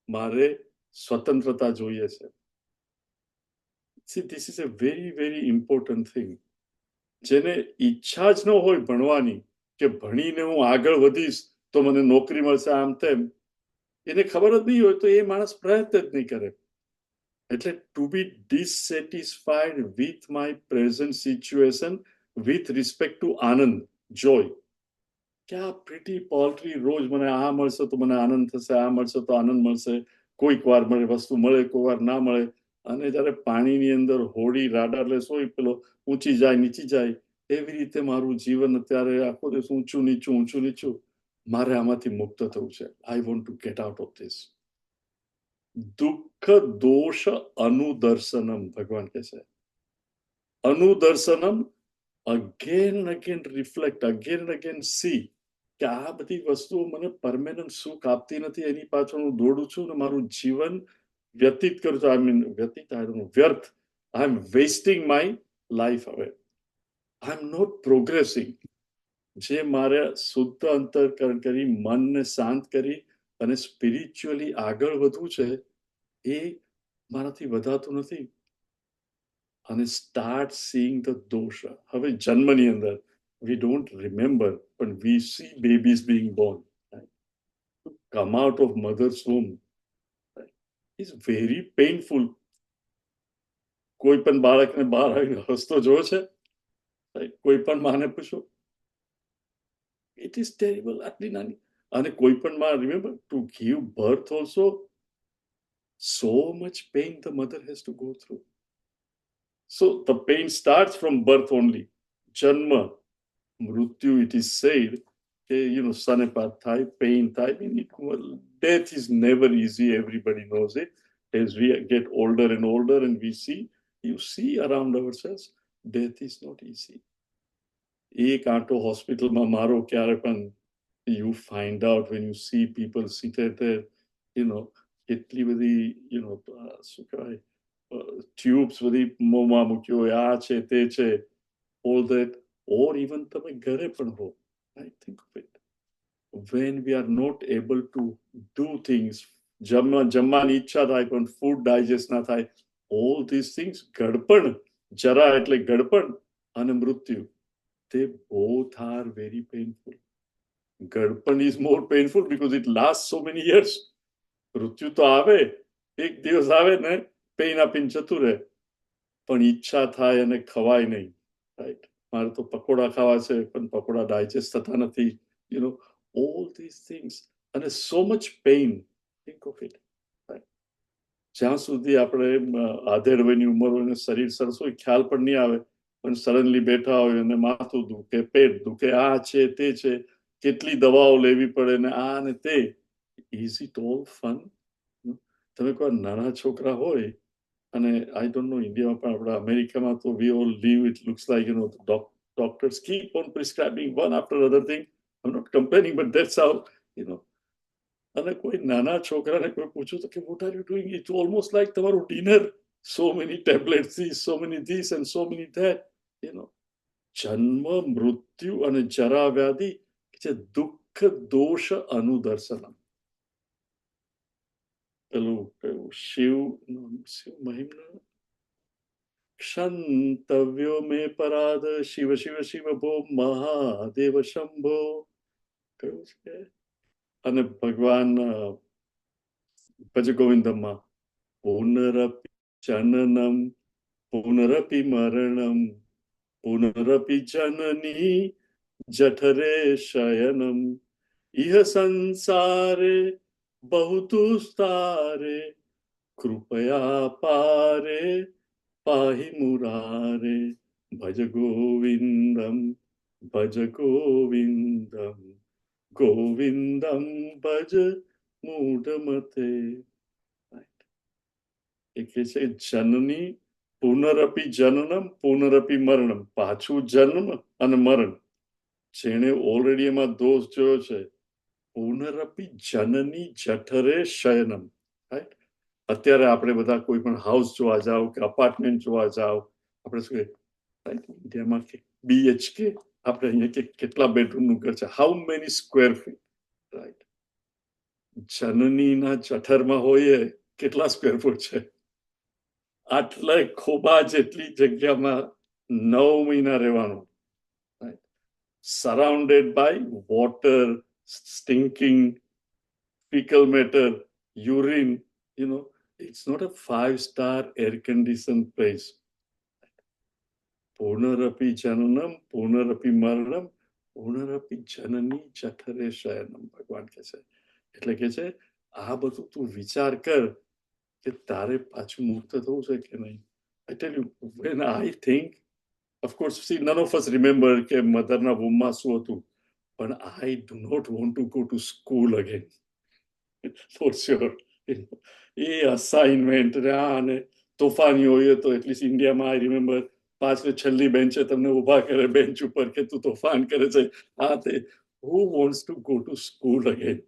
મારે સ્વતંત્રતા જોઈએ છે. See, this is a very, very important thing. જેને ઈચ્છા જ ન હોય ભણવાની, કે ભણીને હું આગળ વધીશ તો મને નોકરી મળશે, આમ તેમ, એને ખબર જ નહીં હોય તો એ માણસ પ્રયત્ન જ નહીં કરે. એટલે to be dissatisfied with my present situation with respect to આનંદ, જોય, કે આ પ્રીટી પોલ્ટ્રી, રોજ મને આ મળશે તો મને આનંદ થશે, આ મળશે તો આનંદ મળશે, કોઈક વાર મને વસ્તુ મળે, કોઈ વાર ના મળે. અને જયારે પાણીની અંદર હોડી રાડા એટલે સોય પેલો ઊંચી જાય નીચી જાય, એવી રીતે મારું જીવન અત્યારે આખો દિવસ ઊંચું નીચું ઊંચું નીચું. મારે આમાંથી મુક્ત થવું છે. I want to get out of this. દુઃખ દોષ અનુદર્શનમ ભગવાન કહે છે. અનુદર્શનમ, again again reflect, again again see કે આ બધી વસ્તુઓ મને પરમેનન્ટ સુખ આપતી નથી, એની પાછળ હું દોડું છું ને મારું જીવન વ્યતીત કરું છું. I mean વ્યતીત, I don't know, વ્યર્થ. આઈ એમ વેસ્ટિંગ માય લાઈફ હવે. આઈ એમ નોટ પ્રોગ્રેસિંગ. જે મારે શુદ્ધ અંતરકરણ કરી, મનને શાંત કરી અને સ્પિરિચ્યુઅલી આગળ વધવું છે, એ મારાથી વધાતું નથી. અને સ્ટાર્ટ સીઈંગ ધ દોષ. હવે જન્મની અંદર we don't remember, but we see babies being born. Right? To come out of mother's womb, right, is very painful. કોઈ પણ બાળકને બહાર આવીને હસતો જોયો છે? Right? કોઈ પણ માને પૂછો, it is terrible. આટલી નાની. અને કોઈ પણ માં, remember, to give birth also, so much pain the mother has to go through. So the pain starts from birth only. Janma, મૃત્યુ, it is said, સનેપાત થાય, પેઇન થાય. Death is never easy, everybody knows it. As we get older and older and we see, you see around ourselves, death is not easy. એક આંટો હોસ્પિટલમાં મારો ક્યારે પણ, you find out when you see people seated there, કેટલી બધી, શું કહેવાય, ટ્યુબ્સ બધી મોંમાં મૂક્યો હોય, આ છે તે છે, all that. Or even તમે ઘરે પણ હો, I think of it. When we are not able to do things, જમવાની ઈચ્છા થાય પણ ફૂડ ડાયજેસ્ટ ના થાય, all these things, ગડપણ, જરા એટલે ગડપણ અને મૃત્યુ, they both are very painful. ગડપણ is more painful because it lasts so many years. મૃત્યુ તો આવે, એક દિવસ આવે ને પેઇન આપીને જતું રહે, પણ ઈચ્છા થાય અને ખવાય નહીં. રાઈટ, મારે તો પકોડા ખાવા છે પણ પકોડા ડાયજેસ્ટ થતા નથી. all these things, and so much pain. Think of it. જ્યાં સુધી આપણે આધેડ વયની ઉંમર હોય, શરીર સરસ હોય, ખ્યાલ પણ નહીં આવે, પણ સડનલી બેઠા હોય અને માથું દુખે, પેટ દુખે, આ છે તે છે, કેટલી દવાઓ લેવી પડે ને આ ને તે. Is it all fun? તમે કોઈ નાના છોકરા હોય, અને આઈ ડોન્ટ નો ઇન્ડિયામાં પણ આપણા અમેરિકામાં તો we all live, it looks like doctors keep on prescribing one after other thing. I'm not complaining, but that's how, અને કોઈ નાના છોકરાને કોઈ પૂછું તો કે what are you doing? It's almost like તમારું dinner, so many tablets, so many this and so many that. જન્મ, મૃત્યુ અને જરા વ્યાધિ, જે દુઃખ દોષ અનુદર્શનમ. પેલું કયું શિવ મહિમા, ક્ષંતવ્યો મે પરાદ, શિવ શિવ શિવ ભો મહાદેવ શંભો, કયું છે? અને ભગવાન ભજ ગોવિંદમમાં પુનરપી જનનમ પુનરપી મરણમ પુનરપી જનની જઠરે શયનમ ઇહ સંસારે બહુતુસ્તારે કૃપયા પારે પાહિ મુરારે ભજ ગોવિંદમ ભજ ગોવિંદમ ગોવિંદમ ભજ મૂઢમતે. એ કે છે જનની પુનરપી જનનમ પુનરપી મરણમ, પાછું જન્મ અને મરણ. જેણે ઓલરેડી એમાં દોષ જોયો છે, પુનરપી જનની જઠરે શયનમ. રાઈટ, અત્યારે આપણે બધા કોઈ પણ હાઉસ જોવા જાવ કે અપાર્ટમેન્ટ જોવા જાવ, આપણે શું રાઈટ, ઇન્ડિયામાં BHK, આપણે અહીંયા કે કેટલા બેડરૂમનું ઘર છે, how many square feet, right. જનનીના જઠરમાં હોય કેટલા સ્ક્વેર ફૂટ છે? આટલે ખોબા જેટલી જગ્યામાં 9 મહિના રહેવાનું, surrounded by water, stinking fecal matter, urine, it's not a 5-star air-conditioned place. પુનરપી જનનમ પુનરપી મરણમ પુનરપી જનની જઠરે શયનમ, ભગવાન કહે છે. એટલે કે છે આ બધું તું વિચાર કર કે તારે પાછું મુક્ત થવું છે કે નહીં. I tell you, when I think, of course, see, none of us remember કે મધરના વોમમાં શું હતું, પણ I do not want to go to school again. For sure. A assignment અને તોફાની હોય તો એટલીસ્ટ ઇન્ડિયામાં આઈ રિમેમ્બર પાછળ છેલ્લી બેન્ચે તમને ઊભા કરે બેન્ચ ઉપર કે તું તોફાન કરે છે આ તે who wants to go to school again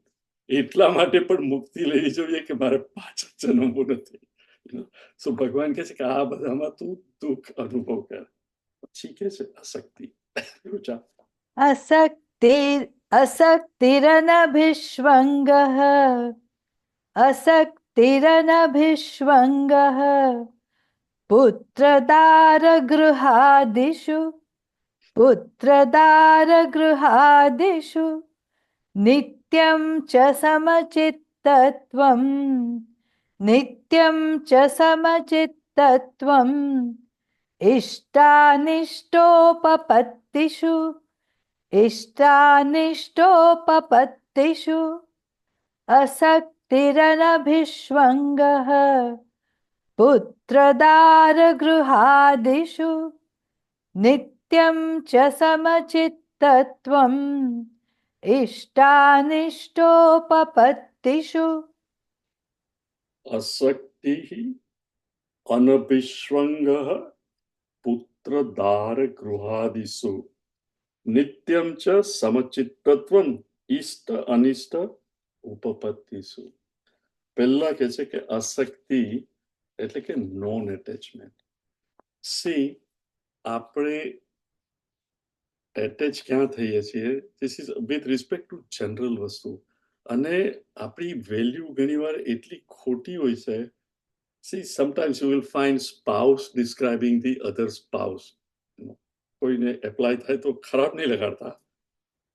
એટલા માટે પણ મુક્તિ લેવી જોઈએ કે મારે પાછળ જન્મવું નથી સો ભગવાન કહે છે કે આ બધામાં તું દુઃખ અનુભવ કર પછી કે છે અશક્તિ असक्तिरनभिष्वङ्गः असक्तिरनभिष्वङ्गः पुत्रदारगृहादिषु नित्यं च समचित्तत्वम् नित्यं च समचित्तत्वम् इष्टानिष्टोपपत्तिषु इष्टानिष्टोपपत्तिषु असक्तिरनभिष्वङ्गः पुत्रदारगृहादिषु नित्यं च समचित्तत्वम् इष्टानिष्टोपपत्तिषु અશક્તિ અનભિષ્વંગઃ પુત્રદારગૃહાદિષુ નિત્યમ ચ સમચિત્તત્વમ ઇષ્ટ અનિષ્ટ ઉપપત્તિષુ પહેલા કે છે કે અશક્તિ એટલે કે નોન એટેચમેન્ટ સી આપણે એટેચ ક્યાં થઈએ છીએ this is with respect two general વસ્તુ અને આપણી વેલ્યુ ઘણીવાર એટલી ખોટી હોય છે C sometimes you will find spouse describing the other spouse કોઈને એપ્લાય થાય તો ખરાબ નહીં લગાડતા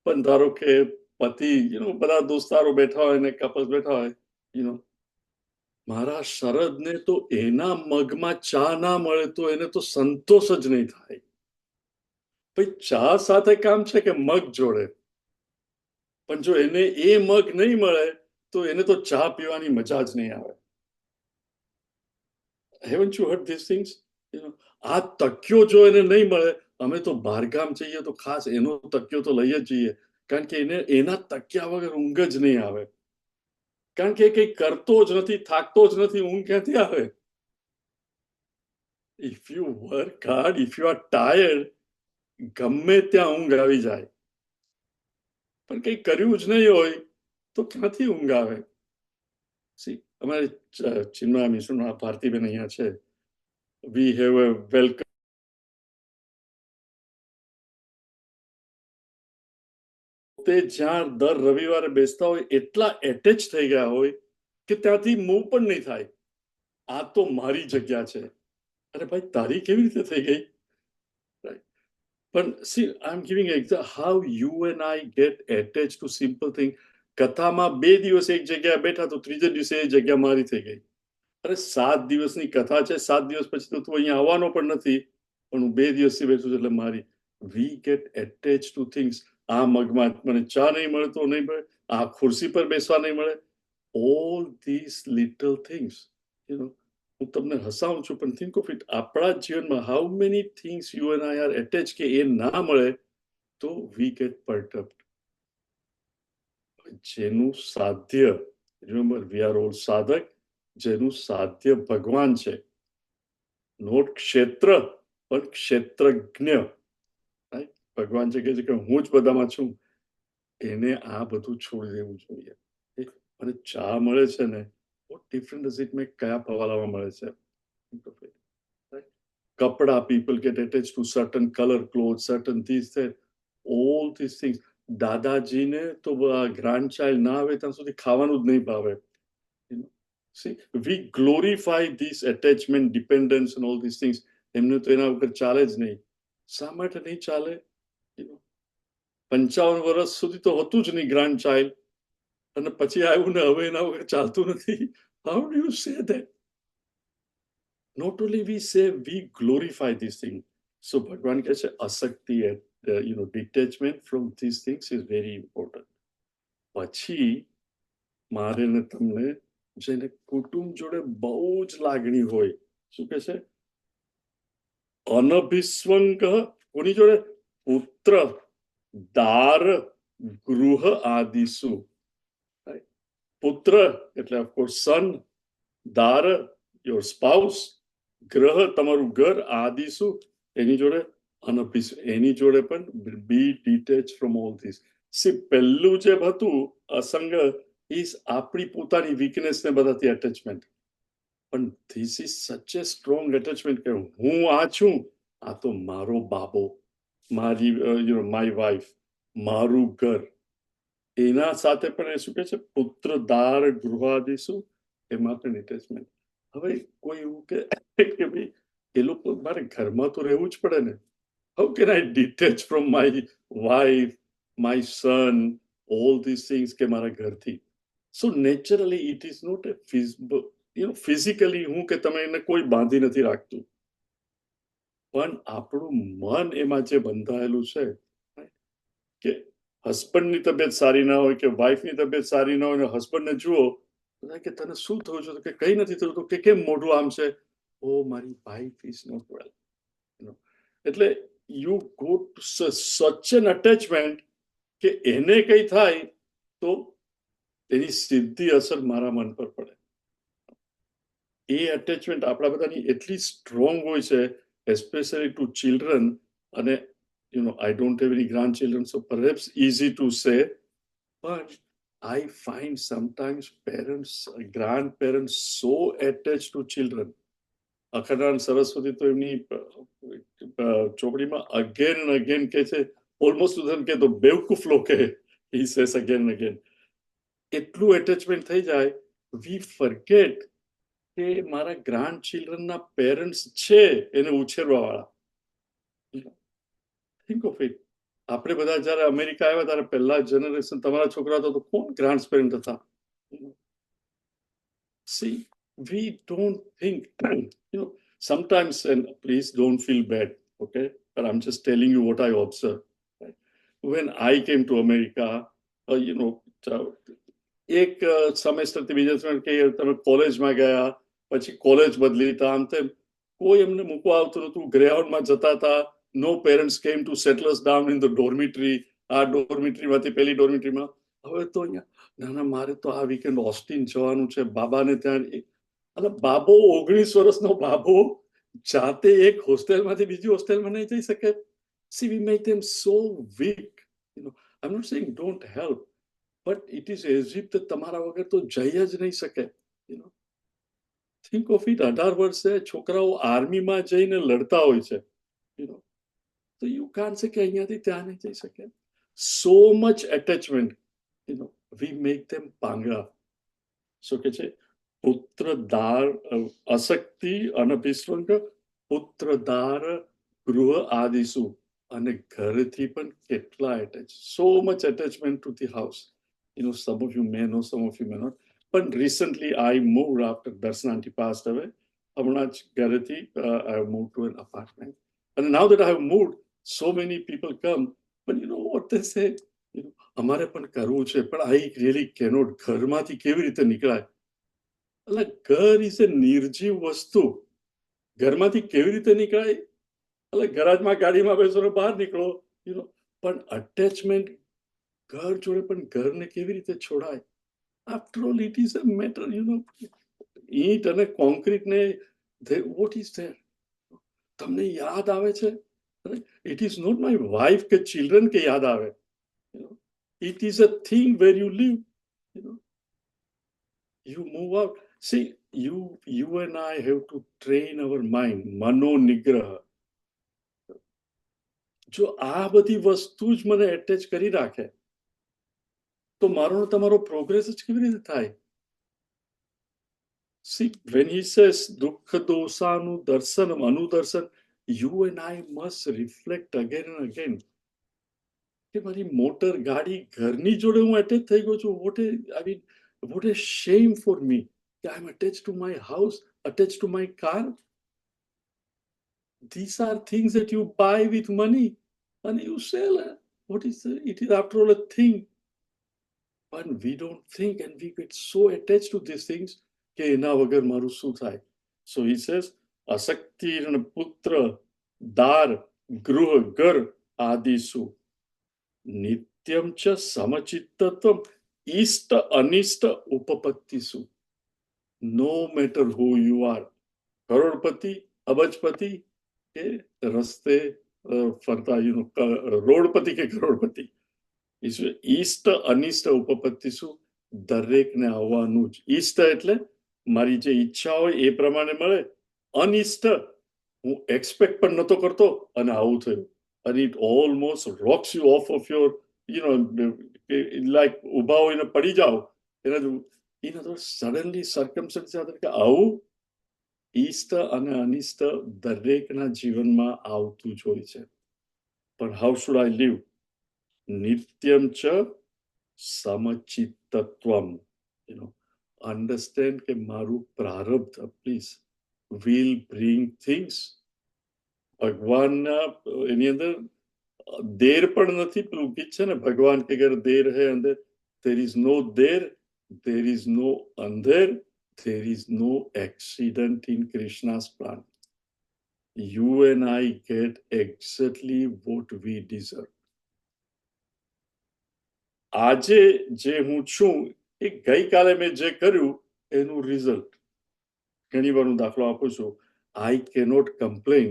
પણ ધારો કે પતિ બધા દોસ્તારો બેઠા હોય ને કપલ્સ બેઠા હોય મારા શરદને તો એના મગમાં ચા ના મળે તો એને તો સંતોષ જ નહીં થાય ભાઈ ચા સાથે કામ છે કે મગ જોડે પણ જો એને એ મગ નહીં મળે તો એને તો ચા પીવાની મજા જ નહીં આવે haven't you hard this things આ તકિયો જો એને નહીં મળે અમે તો બહારગામ જઈએ તો ખાસ એનો તકિયો તો લઈ જ જઈએ કારણ કે એને એના તકિયા વગર ઊંઘ જ નહીં આવે કારણ કે કંઈ કરતો જ નથી થાકતો જ નથી ઊંઘ ક્યાંથી આવે if you work hard if you are tired ગમે ત્યાં ઊંઘ આવી જાય પણ કંઈ કર્યું જ નહીં હોય તો ક્યાંથી ઊંઘ આવે સી અમારે ચિન્મયા મિશન ભારતીબેન અહીંયા છે વી હેવ અ વેલકમ તે જ્યાં દર રવિવારે બેસતા હોય એટલા એટેચ થઈ ગયા હોય કે ત્યાંથી મૂવ પણ નહીં થાય આ તો મારી જગ્યા છે અરે ભાઈ તારી કેવી રીતે થઈ ગઈ પણ see I am giving example how you and I get attach to simple thing કથામાં 2 દિવસ એક જગ્યાએ બેઠા તો ત્રીજે દિવસે એ જગ્યા મારી થઈ ગઈ અરે 7 દિવસની કથા છે 7 દિવસ પછી તો તું અહીંયા આવવાનો પણ નથી પણ હું 2 દિવસથી બેઠું છું એટલે મારી we get attach to things આ મગમાં મને ચા નહીં મળે તો નહીં મળે આ ખુરશી પર બેસવા નહીં મળે ઓલ ધીસ લિટલ થિંગ્સ હું તમને હસાવું છું પણ થિંક ઓફ ઇટ આપણા જીવનમાં how many things you and I are attach કે એ ના મળે તો વી ગેટ પરટર્બ્ડ જેનું સાધ્ય રિમેમ્બર વી આર ઓલ સાધક જેનું સાધ્ય ભગવાન છે નોટ ક્ષેત્ર પણ ક્ષેત્રજ્ઞ ભગવાન છે કે છે કે હું જ બધામાં છું એને આ બધું છોડી દેવું જોઈએ અને ચા મળે છે ને what different does it make કયા પવાલામાં મળે છે કપડા people get attached to certain color clothes certain these that all these things દાદાજીને તો ગ્રાન્ડ ચાઇલ્ડ ના આવે ત્યાં સુધી ખાવાનું જ નહીં ભાવે see we glorify this attachment dependence and all these things એમને તો એના વગર ચાલે જ નહીં શા માટે નહીં ચાલે 55 વર્ષ સુધી તો હતું જ નહીં ગ્રાન્ડ ચાઇલ્ડ અને પછી આવ્યું ને હવે એના વગર ચાલતું નથી how do you say that not only we say we glorify these things so ભગવાન કહે છે અશક્તિ detachment from these things is very important પછી મારે ને તમને જેને કુટુંબ જોડે બહુ જ લાગણી હોય શું કહે છે અનભિસ્વંગ કોની જોડે પુત્ર દાર ગૃહ આદિસુ પુત્ર એટલે of course son Dar your spouse ગ્રહ તમારું ઘર આદિસુ એની જોડે એની જોડે પણ be detach from all this. See પહેલું જે હતું અસંગ ઇઝ આપણી પોતાની વીકનેસને બધાથી એટેચમેન્ટ. પણ ધીસ ઇઝ સચ એ સ્ટ્રોંગ એટેચમેન્ટ કે હું આ છું, આ તો મારો બાબો, મારી માય વાઈફ, મારું ઘર. એના સાથે પણ એ શું કહે છે, પુત્ર દાર ગૃહાદિશું, એમાં પણ એટેચમેન્ટ. હવે કોઈ એવું કે ભાઈ એ લોકો મારે ઘરમાં તો રહેવું જ પડે ને. How can I detach from my wife, my son, all this things કે મારા ઘરથી. So naturally it is not a physically હું કે તમે એને કોઈ બાંધી નથી રાખતું, પણ આપણું મન એમાં જે બંધાયેલું છે કે હસબન્ડની તબિયત સારી ના હોય કે વાઈફની તબિયત સારી ના હોય, હસબન્ડને જુઓ કે તને શું થયું છે, કે કઈ નથી થયું, કે કેમ મોઢું આમ છે, ઓ મારી વાઈફ ઇઝ નોટ વેલ. એટલે you go to such an attachment કે એને કઈ થાય તો એની સીધી અસર મારા મન પર પડે. એ અટેચમેન્ટ આપણા બધાની એટલી સ્ટ્રોંગ હોય છે, એસ્પેશિયલી ટુ ચિલ્ડ્રન. અને I don't have any grandchildren, so perhaps easy to say, but I find sometimes grandparents so attached to children. Akhandanand Saraswati તો એમની ચોપડીમાં અગેન એન્ડ અગેન કે છે, ઓલમોસ્ટ કે તો બેવકૂફ લોકો he says again and again. એટલું એટેચમેન્ટ થઈ જાય, we forget કે મારા ગ્રાન્ડ ચિલ્ડ્રનના પેરેન્ટ્સ છે એને ઉછેરવા વાળા. Think of it. આપણે બધા જયારે અમેરિકા આવ્યા ત્યારે પહેલા જનરેશન તમારા છોકરા હતા તો કોણ ગ્રાન્ડ પેરેન્ટ હતા? See, we don't think, sometimes, and please don't feel bad, okay? But I'm just telling you what I observed. Right? When I came to America, એક સેમેસ્ટરથી બીજા સેમેસ્ટર કે તમે કોલેજમાં ગયા, પછી કોલેજ બદલી, આમ તેમ કોઈ એમને મૂકવા આવતું નતું, ગ્રેહાઉન્ડમાં જતા હતા. No parents came to settle us down in the dormitory. આ ડોર્મિટરીમાંથી પેલી ડોર્મિટરીમાં. હવે તો અહીંયા ના મારે તો આ વીકેન્ડ ઓસ્ટિન જવાનું છે, બાબાને ત્યાં. અને બાબો 19 વર્ષનો બાબો જાતે એક હોસ્ટેલમાંથી બીજી હોસ્ટેલમાં નહીં જઈ શકે. See, we make them so weak. I'm not saying don't help, but it is as if that તમારા વગર તો જઈ જ નહીં શકે. થિંક ઓફ ઇટ, 18 વર્ષે છોકરાઓ આર્મીમાં જઈને લડતા હોય છે. તો યુ કાન્ટ સે કે અહીંયાથી ત્યાં નહીં જઈ શકે. So much attachment, we make them પાંગા. શું કે છે, પુત્ર દાર અશક્તિ અનભિસ્વંગ, પુત્ર દાર ગૃહ આદિસુ. અને ઘરથી પણ કેટલા attach, so much attachment to the house. some of you may know, some of you may not. But recently I moved after Darshan auntie passed away. હમણાં જ ઘરેથી I have moved to an apartment. And now that I have moved, so many people come, but you know what they say, અમારે પણ કરવું છે, પણ I really cannot. ઘરમાંથી કેવી રીતે નીકળાય? એટલે ઘર ઇઝ એ નિર્જીવ વસ્તુ. ઘરમાંથી કેવી રીતે નીકળાય? એટલે ગરાજમાં ગાડીમાં બેસો, બહાર નીકળો, પણ અટેચમેન્ટ ઘર જોડે પણ ઘરને કેવી રીતે છોડાય? After all it is a matter, ઈંટ અને કોન્ક્રીટ ને વોટ ઇઝ ધેર? તમને યાદ આવે છે? It is not my wife કે ચિલ્ડ્રન કે યાદ આવે. It is a thing where you live. You move out. See, you and I have to train our mind. મનો નિગ્રહ. જો આ બધી વસ્તુ જ મને એટેચ કરી રાખે તો મારો તમારો પ્રોગ્રેસ જ કેવી રીતે થાય? See, when he says દુઃખ દોષાનું દર્શનમ અનુદર્શન, you and I must reflect again and again. કે મારી મોટર ગાડી ઘરની જોડે હું એટેચ થઈ ગયો છું. what a shame for me. I'm attached to my house, attached to my car. These are things that you buy with money and you sell. What is it is after all a thing. But we don't think and we get so attached to these things કે એના વગર મારું શું થાય? So he says, અશક્તિ પુત્ર દાર ગૃહ ઘર આદિસુ નિત્યમ ચ સમચિત્તત્વમ ઇષ્ટ અનિષ્ટ ઉપપત્તિસુ. No matter who you are, કરોડપતિ, અબજપતિ કે રસ્તે ફરતા રોડપતિ કે કરોડપતિ. ઈષ્ટ અનિષ્ટ ઉપપત્તિ શું? દરેકને આવવાનું જ. ઈષ્ટ એટલે મારી જે ઈચ્છા હોય એ પ્રમાણે મળે. અનિષ્ટ હું એક્સપેક્ટ પણ નતો કરતો અને આવું થયું. અને it almost rocks you of of your like ઉભા હોઈને પડી જાઓ એના તો સડનલી સર્કમસ્ટન્સ કે આવું ઈષ્ટ અને અનિષ્ટ દરેકના જીવનમાં આવતું જ હોય છે. પણ હાઉ શુડ આઈ લીવ? નિત્યમ ચ સમચિત્તત્વમ. અન્ડરસ્ટેન્ડ કે મારું પ્રારબ્ધ પ્લીઝ will bring things. ભગવાનના એની અંદર દેર પણ નથી. પેલું ગીત છે ને, ભગવાન કે ઘર દેર હે અંદર. there is no there, there is no અંદર, there is no accident in Krishna's plan. You and I get exactly what we deserve. આજે જે હું છું એ ગઈકાલે મેં જે કર્યું એનું રિઝલ્ટ. ઘણી વાર હું દાખલો આપું છું. આઈ કેનોટ કમ્પ્લેન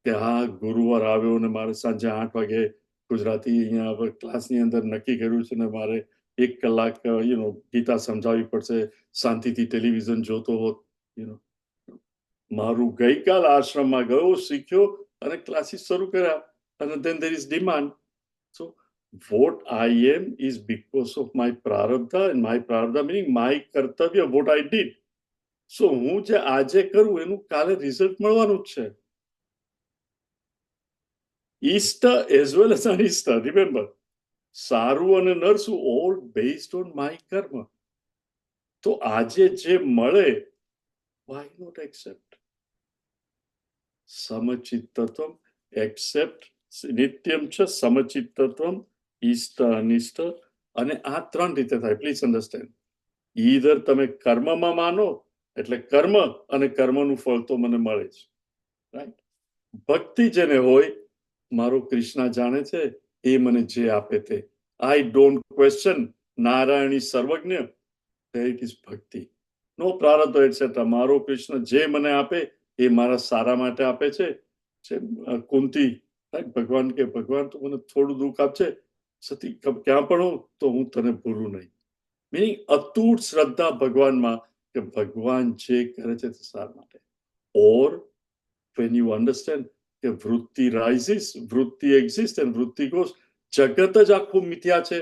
કે હા ગુરુવાર આવ્યો ને મારે સાંજે 8 વાગે ગુજરાતી અહીંયા ક્લાસની અંદર નક્કી કર્યું છે ને મારે 1 કલાક ગીતા સમજાવવી પડશે, શાંતિથી ટેલિવિઝન જોતો હોત. મારું ગઈકાલ આશ્રમમાં ગયો, શીખ્યો અને ક્લાસીસ શરૂ કર્યા અને then there is demand. So what I am is because of my prarabdha, and my prarabdha meaning my kartavya, what I did. So હું જે આજે કરું એનું કાલે રિઝલ્ટ મળવાનું જ છે. ઈષ્ટ એઝ વેલ એઝ અનિષ્ટ. રિમેમ્બર, સારું અને નરસું ઓલ બેઝડ ઓન માય કર્મ. તો આજે જે મળે why not accept? સમચિત્તત્વમ, એક્સેપ્ટ. નિત્યમ છે સમચિત્તત્વમ, ઈષ્ટ અનિષ્ટ. અને આ 3 રીતે થાય. Please understand. ઈધર તમે કર્મમાં માનો એટલે કર્મ અને કર્મનું ફળ તો મને મળે જ. રાઈટ? ભક્તિ જેને હોય, મારો કૃષ્ણ જાણે છે એ મને જે આપે તે. I don't question. નારાયણી સર્વજ્ઞ. ઇટ ઇઝ ભક્તિ. નો પ્રારબ્ધ એટસેટ્રા. મારો કૃષ્ણ જે મને આપે એ મારા સારા માટે આપે છે. કુંતી ભગવાન કે ભગવાન તો મને થોડું દુઃખ આપશે, સતી ક્યાં પણ હોઉં તો હું તને ભૂલું નહીં. મીનિંગ અતૂટ શ્રદ્ધા ભગવાનમાં કે ભગવાન જે કરે છે તે સારા માટે. ઓર when you understand કે વૃત્તિ rises, વૃત્તિ exists and વૃત્તિ goes. જગત જ આખું મિથ્યા છે.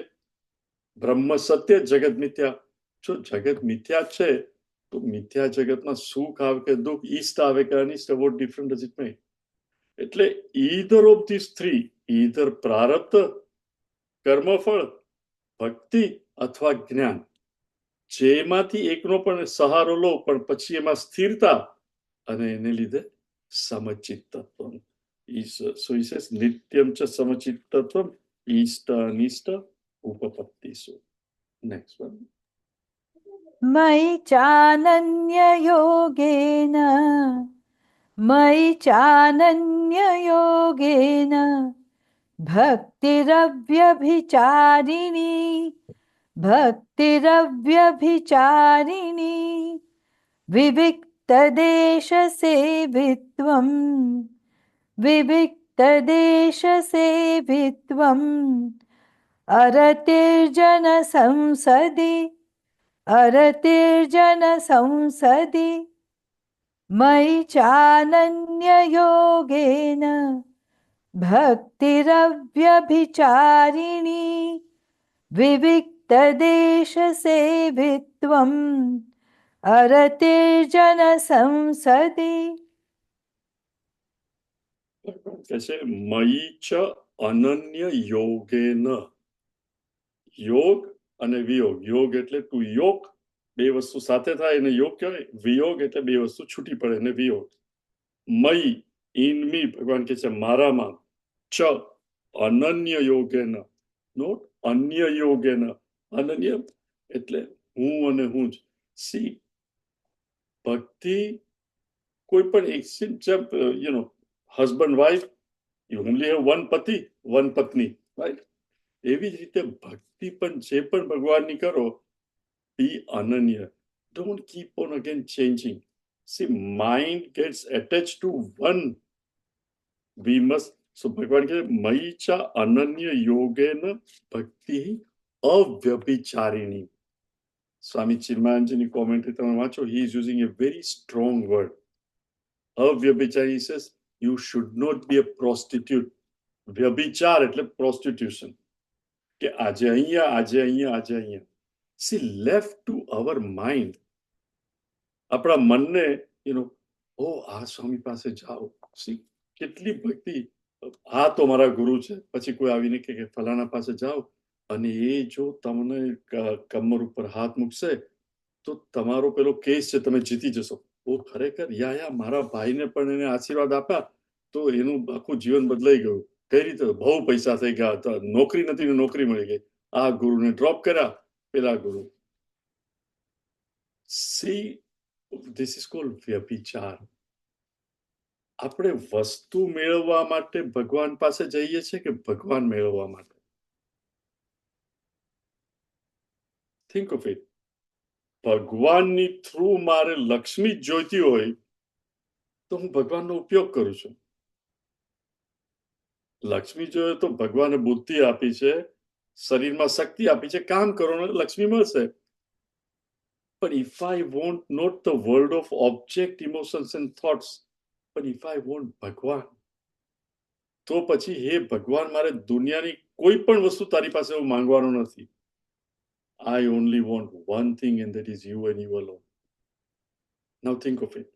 બ્રહ્મ સત્ય, જગત મિથ્યા. જો જગત મિથ્યા છે તો મિથ્યા જગતમાં સુખ આવે કે દુઃખ, ઈષ્ટ આવે કે અનિષ્ટ, what difference does it make? એટલે either of these three, either પ્રારબ્ધ, કર્મફળ, ભક્તિ અથવા જ્ઞાન, જેમાંથી એકનો પણ સહારો લો પણ પછી એમાં સ્થિરતા અને એને લીધે સમચિત્તત્વમ. So he says નિત્યમ ચ સમચિત્તત્વમ, ઈષ્ટ અનિષ્ટ ઉપપત્તિષુ. Next one. મયि ચાનન્યયોગેન, મયि ચાનન્યયોગેન ભક્તિરવ્યભિચારિણી, ભક્તિરવ્યભિચારિણી વિવિક્તદેશસેવિત્વમ, વિવિક્તદેશસેવિત્વમ અરતિર્જન સંસદિ, અરતિર્જન સંસદિ મયि ચાનન્યયોગેન ભક્તિરવ્યભિચારિણી વિવિક્તદેશસેવિત્વમ અરતિર્જન સંસદિ. કે છે મયી ચ અનન્ય યોગેન. યોગ અને વિયોગ. યોગ એટલે ટુ યોગ, બે વસ્તુ સાથે થાય એને યોગ કહેવાય. વિયોગ એટલે બે વસ્તુ છૂટી પડે એને વિયોગ. મયી, ઇન મી, ભગવાન કે છે મારામાં. ચ અનન્ય યોગેન, નોટ અન્ય યોગેન. અનન્ય એટલે હું અને હું જ. સી, ભક્તિ કોઈ પણ એક husband wife, you only have one pati, one patni, right? એવી જ રીતે ભક્તિ પણ જે પણ ભગવાનની કરો, be Ananya. Don't keep on again changing. See, mind gets attached to one we must, so ભગવાન કહે મયી ચ અનન્ય યોગેન ભક્તિ અવ્યભિચારિણી. સ્વામી ચિન્મયાનજીની કોમેન્ટરી તમે વાંચો, he is using a very strong word. અવ્યભિચારી says you should not be a prostitute. વ્યભિચાર એટલે પ્રોસ્ટિટ્યુશન, કે આજે અહીંયા, આજે અહીંયા, આજે અહીંયા. See left to our mind, આપણા મનને ઓ આ સ્વામી પાસે જાઓ, સી કેટલી ભક્તિ. આ તો મારા ગુરુ છે, પછી કોઈ આવીને કે ફલાણા પાસે જાઓ, અને એ જો તમને કમર ઉપર હાથ મૂકશે તો તમારો પેલો કેસ છે, તમે જીતી જશો. ઓ ખરેખર, યા મારા ભાઈને પણ એને આશીર્વાદ આપ્યા તો એનું આખું જીવન બદલાઈ ગયું. કઈ રીતે? બહુ પૈસા થઈ ગયા હતા, નોકરી નથી ને નોકરી મળી ગઈ, આ ગુરુને ડ્રોપ કર્યા, પેલા ગુરુ. સી, ધીસ ઇઝ કોલ્ડ વ્યભિચાર. આપણે વસ્તુ મેળવવા માટે ભગવાન પાસે જઈએ છીએ કે ભગવાન મેળવવા માટે? Think of it. ભગવાનની થ્રુ મારે લક્ષ્મી જોઈતી હોય તો હું ભગવાનનો ઉપયોગ કરું છું. લક્ષ્મી જોઈએ તો ભગવાને બુદ્ધિ આપી છે, શરીરમાં શક્તિ આપી છે, કામ કરો ને લક્ષ્મી મળશે. પણ if I want not the world of object, emotions and thoughts, but if I want ભગવાન, તો પછી હે ભગવાન, મારે દુનિયાની કોઈ પણ વસ્તુ તારી પાસે હું માંગવાનો નથી. I only want one thing, and that is you and you alone. Now think of it.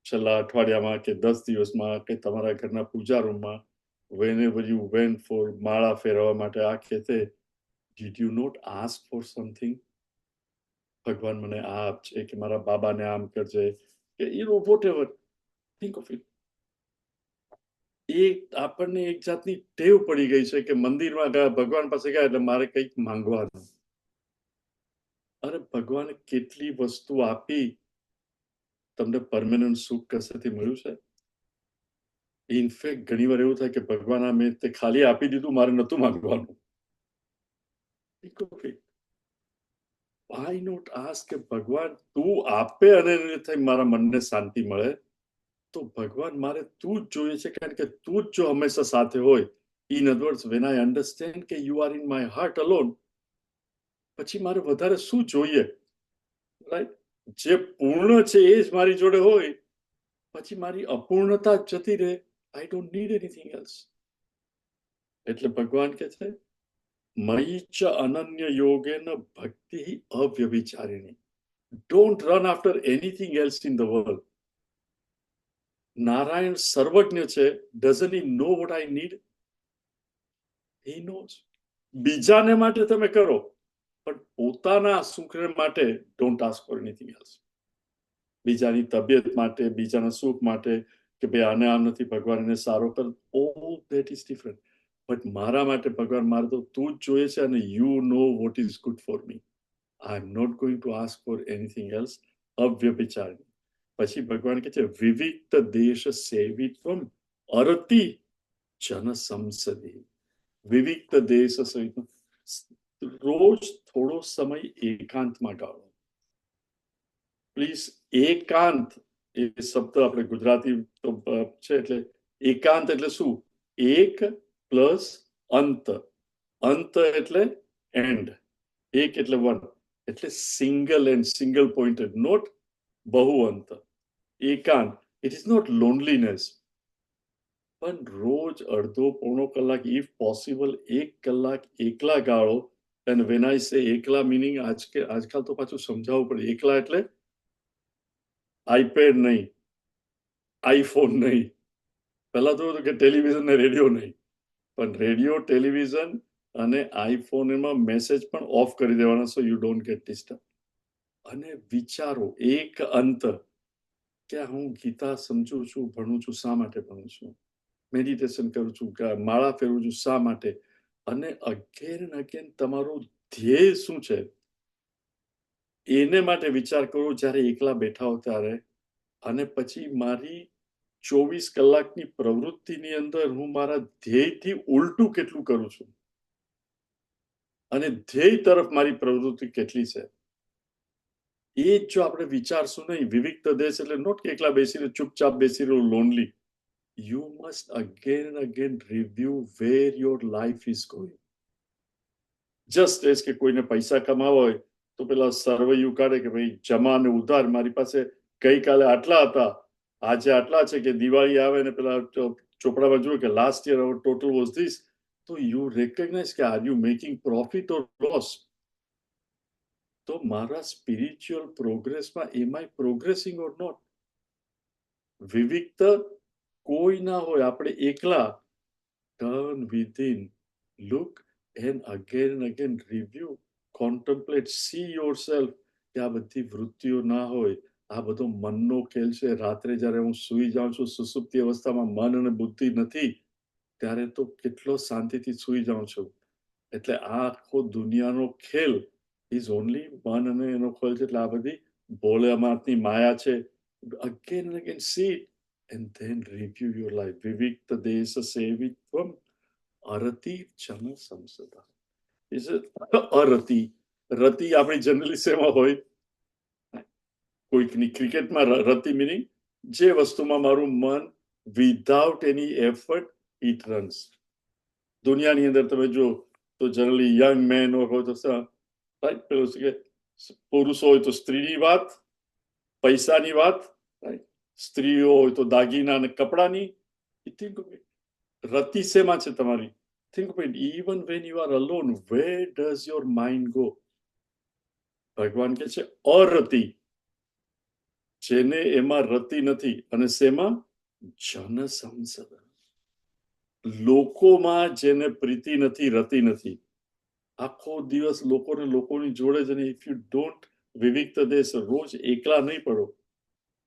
છેલ્લા અઠવાડિયામાં કે 10 દિવસમાં કે તમારા ઘરના પૂજા રૂમમાં, whenever you went for માળા ફેરવવા માટે આ કે તે, did you not ask for something? ભગવાન મને આ આપજે, કે મારા બાબાને આમ કરજે, કે whatever. Think of it. એ આપણને એક જાતની ટેવ પડી ગઈ છે કે મંદિરમાં ગયા, ભગવાન પાસે ગયા એટલે મારે કંઈક માંગવાનું. અરે ભગવાને કેટલી વસ્તુ આપી, તમને પરમેનન્ટ સુખ કશેથી મળ્યું છે? ઇનફેક્ટ ઘણી વાર એવું થાય કે ભગવાન આ મેં તે ખાલી આપી દીધું, મારે નતું માંગવાનું. વાય નોટ આસ્ક કે ભગવાન તું આપે અને એને લીધે મારા મનને શાંતિ મળે, તો ભગવાન મારે તું જ જોઈએ છે, કારણ કે તું જ જો હંમેશા સાથે હોય. In other words, when I understand કે you are in my heart alone, પછી મારે વધારે શું જોઈએ? રાઈટ? જે પૂર્ણ છે એ જ મારી જોડે હોય, પછી મારી અપૂર્ણતા જતી રહે. I don't need anything else. એટલે ભગવાન કે છે મયી ચ અનન્ય યોગેન ભક્તિ અવ્યભિચારિણી. Don't run after anything else in the world. Narayan સર્વજ્ઞ છે. Doesn't he know what I need? He knows. બીજાને માટે તમે કરો, પણ પોતાના સુખ માટે don't ask for anything else. બીજાની તબિયત માટે, બીજાના સુખ માટે, કે ભાઈ આને આમ નથી, ભગવાન એને સારો કર, all that is different. But મારા માટે ભગવાન, મારે તો તું જ જોઈએ છે, અને you know what is good for me. I am not going to ask for anything else. અવ્યભિચારી. પછી ભગવાન કહે છે વિવિક્ત દેશ સેવિત્વમ અરતિ જન સંસદી. વિવિક્ત દેશ સહિત રોજ થોડો સમય એકાંતમાં ગાળો. પ્લીઝ, એકાંત એ શબ્દ આપણે ગુજરાતી છે, એટલે એકાંત એટલે શું? એક પ્લસ અંત. અંત એટલે એન્ડ, એક એટલે વન, એટલે single and single pointed, not બહુ અંત. એકાંત, ઇટ ઇઝ નોટ લોનલીનેસ. પણ રોજ અડધો પોણો કલાક, ઇફ પોસિબલ 1 કલાક એકલા ગાળો. એન્ડ વેન આઈ સે એકલા, મિનિંગ આજકાલ તો પાછું સમજાવવું પડે. એકલા એટલે આઈપેડ નહીં, આઈફોન નહીં. પહેલા તો કે ટેલિવિઝન ને રેડિયો નહીં, પણ રેડિયો, ટેલિવિઝન અને આઈફોનમાં મેસેજ પણ ઓફ કરી દેવાના, so you don't get disturb. અને વિચારો એક અંત, કે હું ગીતા સમજું છું, ભણું છું, શા માટે ભણું છું? મેડિટેશન કરું છું, માળા ફેરવું છું, શા માટે? અને અગેન એન્ડ અગેન તમારું ધ્યેય શું છે એને માટે વિચાર કરો જ્યારે એકલા બેઠા હો ત્યારે. અને પછી મારી 24 કલાકની પ્રવૃત્તિની અંદર હું મારા ધ્યેયથી ઉલટું કેટલું કરું છું, અને ધ્યેય તરફ મારી પ્રવૃત્તિ કેટલી છે, એ જ જો આપણે વિચારશું નહીં. વિવિક્ત દેશ એટલે નોટ કે એકલા બેસીને ચૂપચાપ બેસી રહ્યું lonely. you must again and again review where your life is going. Just as કે કોઈને પૈસા કમાવા હોય તો પેલા સરવૈયું કાઢે કે ભાઈ જમા ને ઉધાર મારી પાસે ગઈકાલે આટલા હતા, આજે આટલા છે, કે દિવાળી આવે ને પેલા ચોપડામાં જોયું કે last year our total was this. તો યુ રેકગ્નાઇઝ કે are you making profit or loss. તો મારા spiritual પ્રોગ્રેસમાં M I પ્રોગ્રેસિંગ or not? વિવિધતા કોઈ ના હોય, આપણે એકલા. Turn within, look and again review, contemplate, see yourself. કે આ બધી વૃત્તિઓ ના હોય, આ બધો મનનો ખેલ છે. રાત્રે જ્યારે હું સૂઈ જાઉં છું સુસુપ્તિ અવસ્થામાં, મન અને બુદ્ધિ નથી, ત્યારે તો કેટલો શાંતિથી સૂઈ જાઉં છું. એટલે આ આખો દુનિયાનો ખેલ ઇઝ ઓનલી મન અને એનો ખેલ છે. એટલે આ બધી ભોળાનાથની માયા છે. Again and again see it and then review your life. Vivikta desa sevitvam arati jana samsada. Is it arati? Rati આપણી જનરલી શેમાં હોય? કોઈકની ક્રિકેટમાં રતિ મિનિંગ જે વસ્તુમાં મારું મન without any effort it runs. દુનિયાની અંદર તમે જો તો જનરલી યંગ મેન હોય તો રાઈટ, પેલું કે પુરુષો હોય તો સ્ત્રીની વાત, પૈસાની વાત, રાઈટ, સ્ત્રીઓ હોય તો દાગીના અને કપડાની. થિંક રતિ શેમાં છે તમારી? Think even when you are alone, where does your mind go? ભગવાન કે છે અરતિ, જેને એમાં રતિ નથી. અને શેમાં? જન સંસદ, લોકોમાં જેને પ્રીતિ નથી, રતિ નથી. આખો દિવસ લોકોની જોડે જ નહીં. ઇફ યુ ડોન્ટ વિવિક્ત દેશ, રોજ એકલા નહીં પડો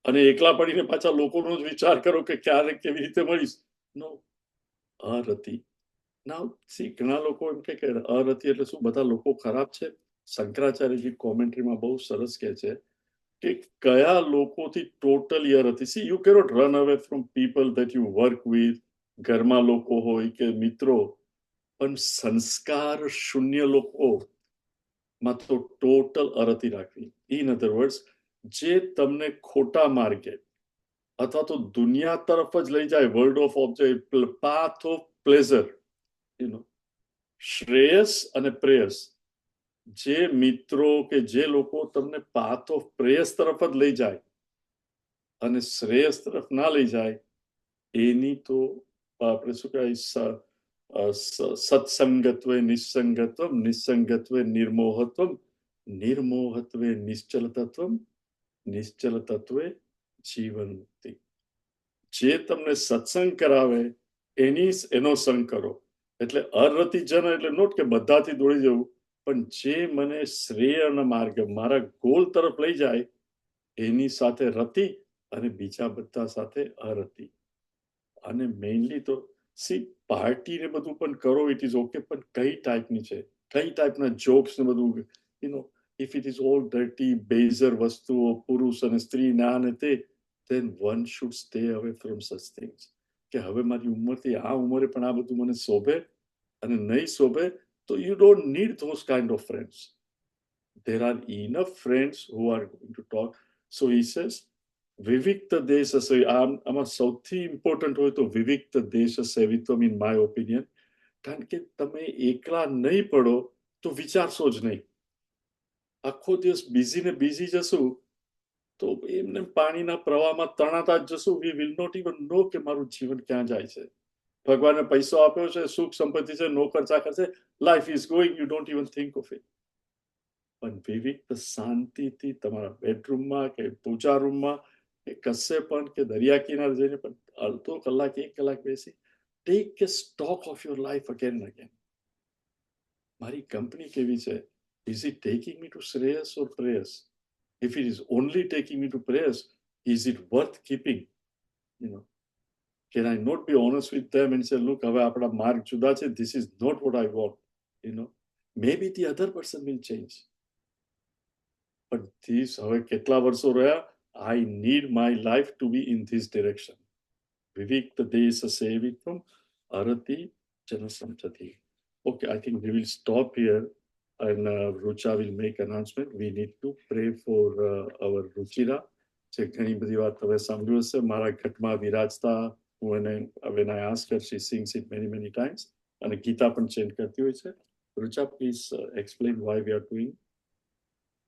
અને એકલા પડીને પાછા લોકોનો જ વિચાર કરો કે ક્યારે કેવી રીતે મળીશ. નો, અરતિ. નાઉ સી, ઘણા લોકો એમ કે અરતિ એટલે શું, બધા લોકો ખરાબ છે? શંકરાચાર્યજી કોમેન્ટ્રીમાં બહુ સરસ કહે છે કે કયા લોકોથી ટોટલી અરતિ. See, you cannot run away from people that you work with, ઘરમાં લોકો હોય કે મિત્રો, પણ સંસ્કાર શૂન્ય લોકોમાં તો ટોટલ અરતિ રાખવી. ઇન અધર વર્ડ્સ, જે તમને ખોટા માર્ગે અથવા તો દુનિયા તરફ જ લઈ જાય, world of object, path of pleasure, you know, Shreyas અને પ્રેયસ. જે મિત્રો કે જે લોકો તમને પાથ ઓફ પ્રેયસ તરફ જ લઈ જાય અને શ્રેયસ તરફ ના લઈ જાય, એની તો આપણે શું કહેવાય, સત્સંગત્વે નિસંગત્વમ, નિસંગત્વે નિર્મોહત્વમ, નિર્મોહત્વે નિશ્ચલતત્વમ, નિશ્ચલતત્વે જીવન મુક્તિ. જે તમને સત્સંગ કરાવે એનો સંગ કરો. એટલે અરતિ જન એટલે નોટ કે બધાથી દોડી જવું, પણ જે મને શ્રેયના માર્ગ, મારા ગોલ તરફ લઈ જાય, એની સાથે રતિ અને બીજા બધા સાથે અરતિ. અને મેઇનલી તો સી, પાર્ટી ને બધું પણ કરો, ઇટ ઇઝ ઓકે, પણ કઈ ટાઈપની છે, કઈ ટાઈપના જોક્સ ને બધું, you know, if it is all dirty baser વસ્તુઓ, પુરુષ અને સ્ત્રી ના ને તે, then one should stay away from such things. કે હવે મારી ઉંમરથી આ ઉંમરે પણ આ બધું મને શોભે અને નહીં શોભે, તો you don't need those kind of friends. There are enough friends who are going to talk. So he says વિવિક્ત દેશ સેવી. આમાં સૌથી ઇમ્પોર્ટન્ટ હોય તો વિવિક્ત દેશ સેવિત્વમ, ઇન માય ઓપિનિયન. કારણ કે તમે એકલા નહીં પડો તો વિચારશો જ નહીં. આખો દિવસ બિઝી ને બિઝી જશું તો એમને પાણીના પ્રવાહમાં તણાતા જ જશું. We will not even know કે મારું જીવન ક્યાં જાય છે. ભગવાને પૈસો આપ્યો છે, સુખ સંપત્તિ છે, નોકર ચાકર છે, life is going, you don't even think of it. પણ વિવિધ શાંતિથી તમારા બેડરૂમમાં કે પૂજા રૂમમાં કે કશે પણ, કે દરિયા કિનારે જઈને પણ અડધો કલાક, 1 કલાક બેસી take a stock of your life again and again. મારી કંપની કેવી છે? Is it taking me to શ્રેયસ ઓર પ્રેયસ? If it is only taking me to prayers, is it worth keeping? You know, can I not be honest with them and say, look, હવે આપણા માર્ગ જુદા છે, this is not what I want, you know? Maybe the other person will change. But this, હવે કેટલા વર્ષો રહ્યા, I need my life to be in this direction. વિવિક્ત દેશ સેવિત્વમ અરતિ જનસંતતિ. Okay, I think we will stop here and Rucha will make announcement. We need to pray for our Ruchira. જે ઘણી બધી વાત તમે સાંભળ્યું હશે, મારા ઘટમાં વિરાજતા when I ask her, she sings it many times. And Gita પણ chant કરતી હોય છે. Rucha, please explain why we are doing